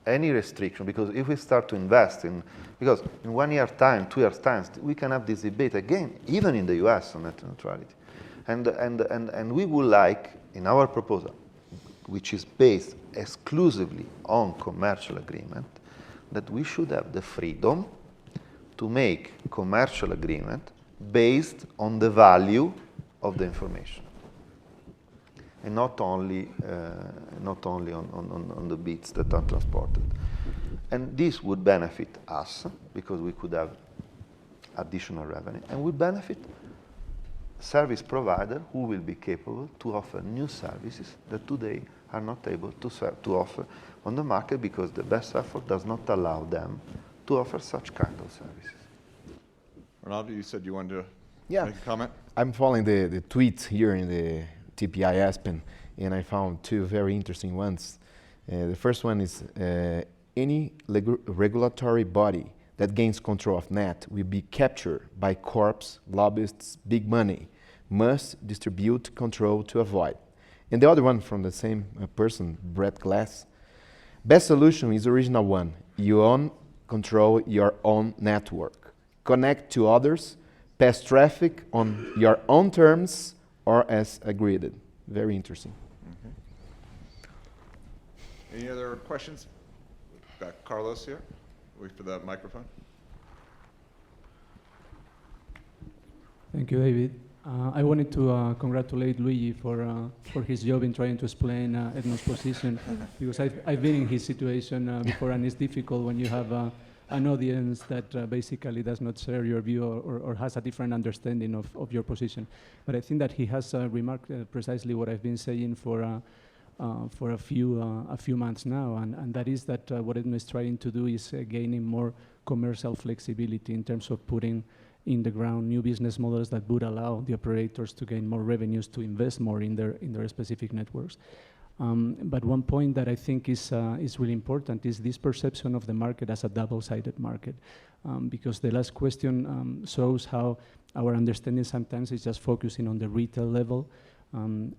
any restriction, because if we start to invest because in 1 year time, 2 years time, we can have this debate again, even in the US on net neutrality. And we would like, in our proposal, which is based exclusively on commercial agreement, that we should have the freedom to make commercial agreement based on the value of the information, and not only on the bits that are transported. And this would benefit us, because we could have additional revenue, and would benefit service provider who will be capable to offer new services that today are not able to offer on the market, because the best effort does not allow them to offer such kind of services. Renato, you said you wanted to make a comment? I'm following the tweets here in the TPI Aspen, and I found two very interesting ones. The first one is any regulatory body that gains control of net will be captured by corps, lobbyists, big money, must distribute control to avoid. And the other one from the same person, Brett Glass, best solution is original one. You own, control your own network. Connect to others, pass traffic on your own terms or as agreed. Very interesting. Any other questions? Got Carlos here. Wait for the microphone. Thank you, David. I wanted to congratulate Luigi for his job in trying to explain ETNO's position, because I've been in his situation before, and it's difficult when you have an audience that basically does not share your view or has a different understanding of your position. But I think that he has remarked precisely what I've been saying for a few months now, and that is that what ETNO is trying to do is gaining more commercial flexibility in terms of putting in the ground new business models that would allow the operators to gain more revenues, to invest more in their specific networks. But one point that I think is really important is this perception of the market as a double-sided market, because the last question shows how our understanding sometimes is just focusing on the retail level.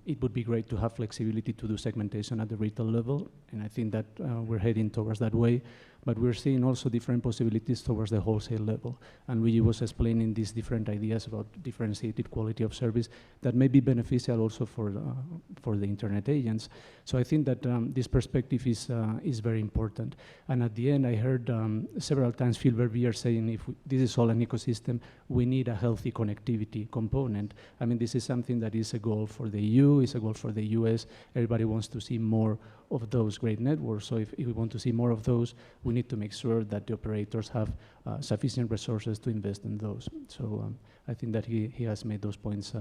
It would be great to have flexibility to do segmentation at the retail level, and I think that we're heading towards that way. But we're seeing also different possibilities towards the wholesale level. And Luigi was explaining these different ideas about differentiated quality of service that may be beneficial also for the internet agents. So I think that this perspective is very important. And at the end, I heard several times Phil Verbeer saying, if this is all an ecosystem, we need a healthy connectivity component. I mean, this is something that is a goal for the EU, is a goal for the US. Everybody wants to see more of those great networks. So if we want to see more of those, we need to make sure that the operators have sufficient resources to invest in those. So I think that he has made those points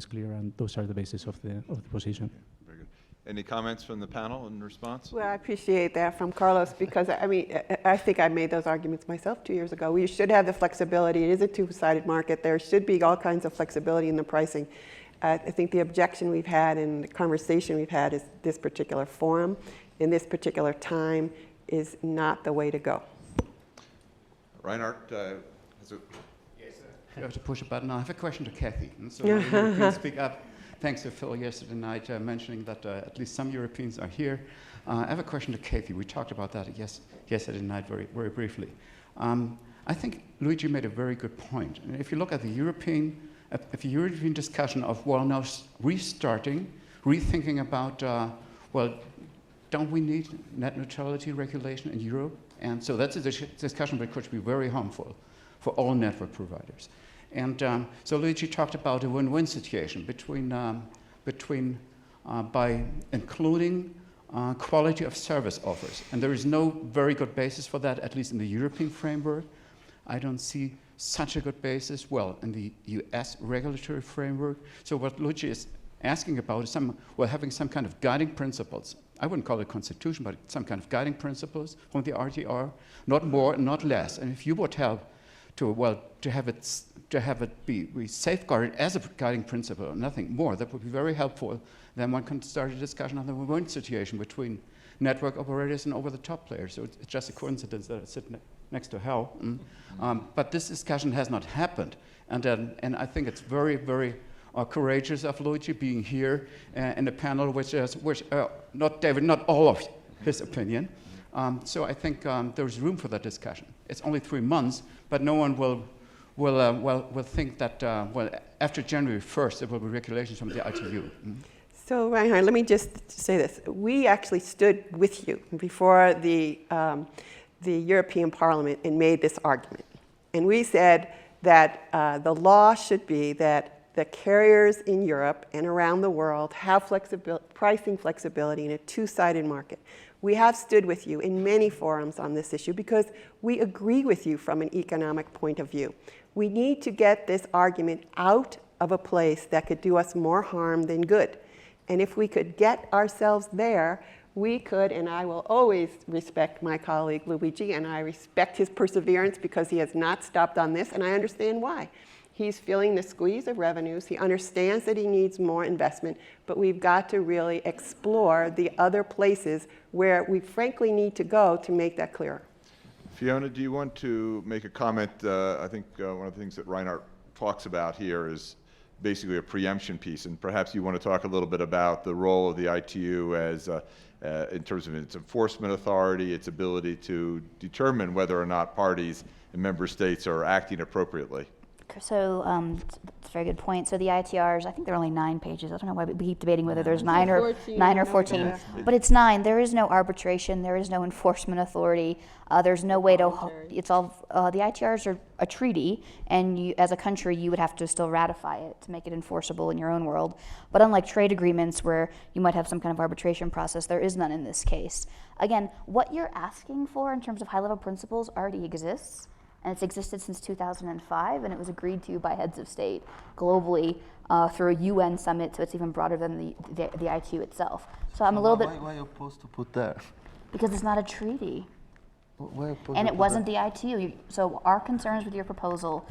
clear, and those are the basis of the position. Very good. Any comments from the panel in response? Well, I appreciate that from Carlos, because I mean, I think I made those arguments myself 2 years ago. We should have the flexibility. It is a two-sided market. There should be all kinds of flexibility in the pricing. I think the objection we've had and the conversation we've had is this particular forum in this particular time is not the way to go. Reinhard, You have to push a button. I have a question to Kathy. And so Europeans speak up. Thanks to Phil yesterday night mentioning that at least some Europeans are here. I have a question to Kathy. We talked about that yesterday night very, very briefly. I think Luigi made a very good point. And if you look at the European discussion of, well, now restarting, rethinking about, well, don't we need net neutrality regulation in Europe? And so that's a discussion that could be very harmful for all network providers. And so Luigi talked about a win-win situation by including quality of service offers. And there is no very good basis for that, at least in the European framework. I don't see such a good basis, well, in the US regulatory framework. So what Luigi is asking about is having some kind of guiding principles. I wouldn't call it a constitution, but some kind of guiding principles from the RTR, not more, not less. And if you would help to have it be safeguarded as a guiding principle, nothing more, that would be very helpful. Then one can start a discussion on the win-win situation between network operators and over-the-top players. So it's just a coincidence that I sit next to Hal. But this discussion has not happened. And I think it's very, very courageous of Luigi being here in a panel which not David, not all of his opinion. So I think there's room for that discussion. It's only 3 months, but no one will think that, after January 1st, there will be regulations from the ITU. So, Reinhard, let me just say this. We actually stood with you before the European Parliament and made this argument. And we said that the law should be that the carriers in Europe and around the world have pricing flexibility in a two-sided market. We have stood with you in many forums on this issue because we agree with you from an economic point of view. We need to get this argument out of a place that could do us more harm than good. And if we could get ourselves there, we could, and I will always respect my colleague Luigi, and I respect his perseverance because he has not stopped on this, and I understand why. He's feeling the squeeze of revenues. He understands that he needs more investment, but we've got to really explore the other places where we frankly need to go to make that clearer. Fiona, do you want to make a comment? I think one of the things that Reinhard talks about here is basically a preemption piece, and perhaps you want to talk a little bit about the role of the ITU as in terms of its enforcement authority, its ability to determine whether or not parties and member states are acting appropriately. So it's a very good point. So the ITRs, I think there are only 9 pages. I don't know why we keep debating whether there's 9 or 14, but it's 9. There is no arbitration. There is no enforcement authority. There's no way to. It's all the ITRs are a treaty, and you, as a country, you would have to still ratify it to make it enforceable in your own world. But unlike trade agreements, where you might have some kind of arbitration process, there is none in this case. Again, what you're asking for in terms of high-level principles already exists. And it's existed since 2005, and it was agreed to by heads of state globally through a UN summit, so it's even broader than the ITU itself. So I'm a little bit... Why are you opposed to put there? Because it's not a treaty. Why And it wasn't the ITU. So our concerns with your proposal,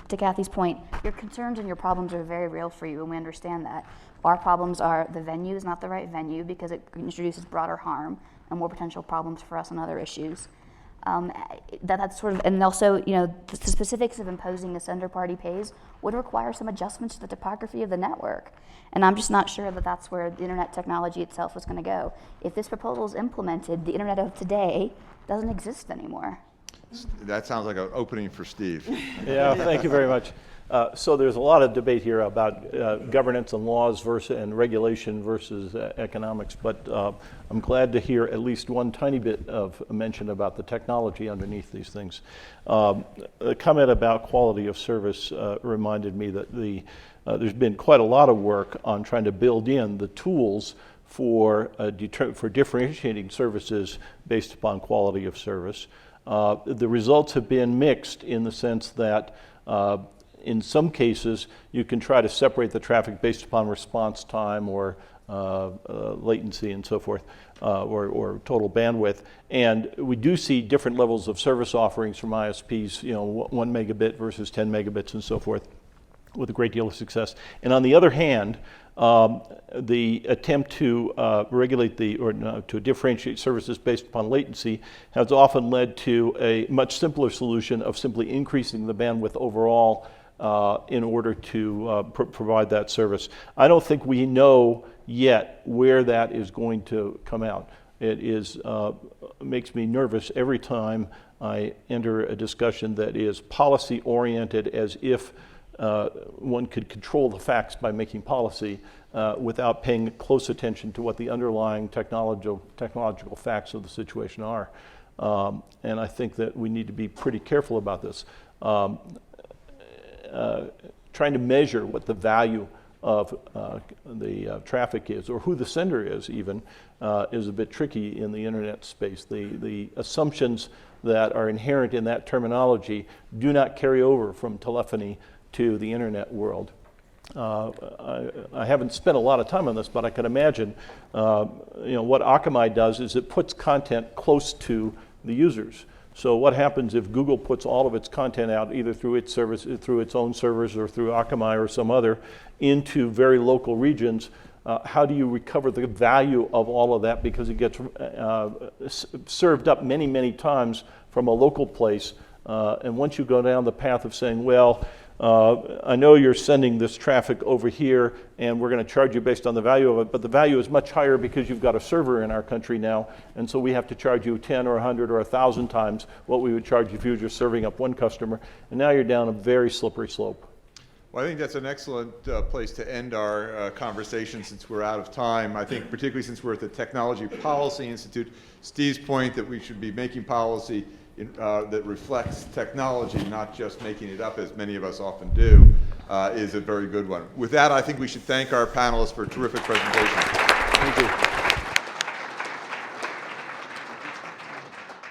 to Kathy's point, your concerns and your problems are very real for you, and we understand that. Our problems are the venue is not the right venue because it introduces broader harm and more potential problems for us on other issues. That's sort of, and also, the specifics of imposing a sender party pays would require some adjustments to the topography of the network. And I'm just not sure that that's where the internet technology itself is going to go. If this proposal is implemented, the internet of today doesn't exist anymore. That sounds like an opening for Steve. Yeah, thank you very much. So there's a lot of debate here about governance and laws and regulation versus economics, but I'm glad to hear at least one tiny bit of mention about the technology underneath these things. A comment about quality of service reminded me that there's been quite a lot of work on trying to build in the tools for differentiating services based upon quality of service. The results have been mixed in the sense that in some cases you can try to separate the traffic based upon response time or latency and so forth, or total bandwidth. And we do see different levels of service offerings from ISPs, 1 megabit versus 10 megabits and so forth, with a great deal of success. And on the other hand, the attempt to regulate to differentiate services based upon latency has often led to a much simpler solution of simply increasing the bandwidth overall in order to provide that service. I don't think we know yet where that is going to come out. It makes me nervous every time I enter a discussion that is policy oriented, as if one could control the facts by making policy without paying close attention to what the underlying technological facts of the situation are. And I think that we need to be pretty careful about this. Trying to measure what the value of the traffic is, or who the sender is even, is a bit tricky in the internet space. The assumptions that are inherent in that terminology do not carry over from telephony to the internet world. I haven't spent a lot of time on this, but I can imagine what Akamai does is it puts content close to the users. So what happens if Google puts all of its content out, either through its service, through its own servers, or through Akamai or some other, into very local regions? How do you recover the value of all of that, because it gets served up many, many times from a local place? And once you go down the path of saying, well, I know you're sending this traffic over here and we're going to charge you based on the value of it, but the value is much higher because you've got a server in our country now, and so we have to charge you 10 or 100 or 1,000 times what we would charge you if you were just serving up one customer, and now you're down a very slippery slope. Well, I think that's an excellent place to end our conversation, since we're out of time. I think particularly since we're at the Technology Policy Institute, Steve's point that we should be making policy that reflects technology, not just making it up, as many of us often do, is a very good one. With that, I think we should thank our panelists for a terrific presentation. Thank you.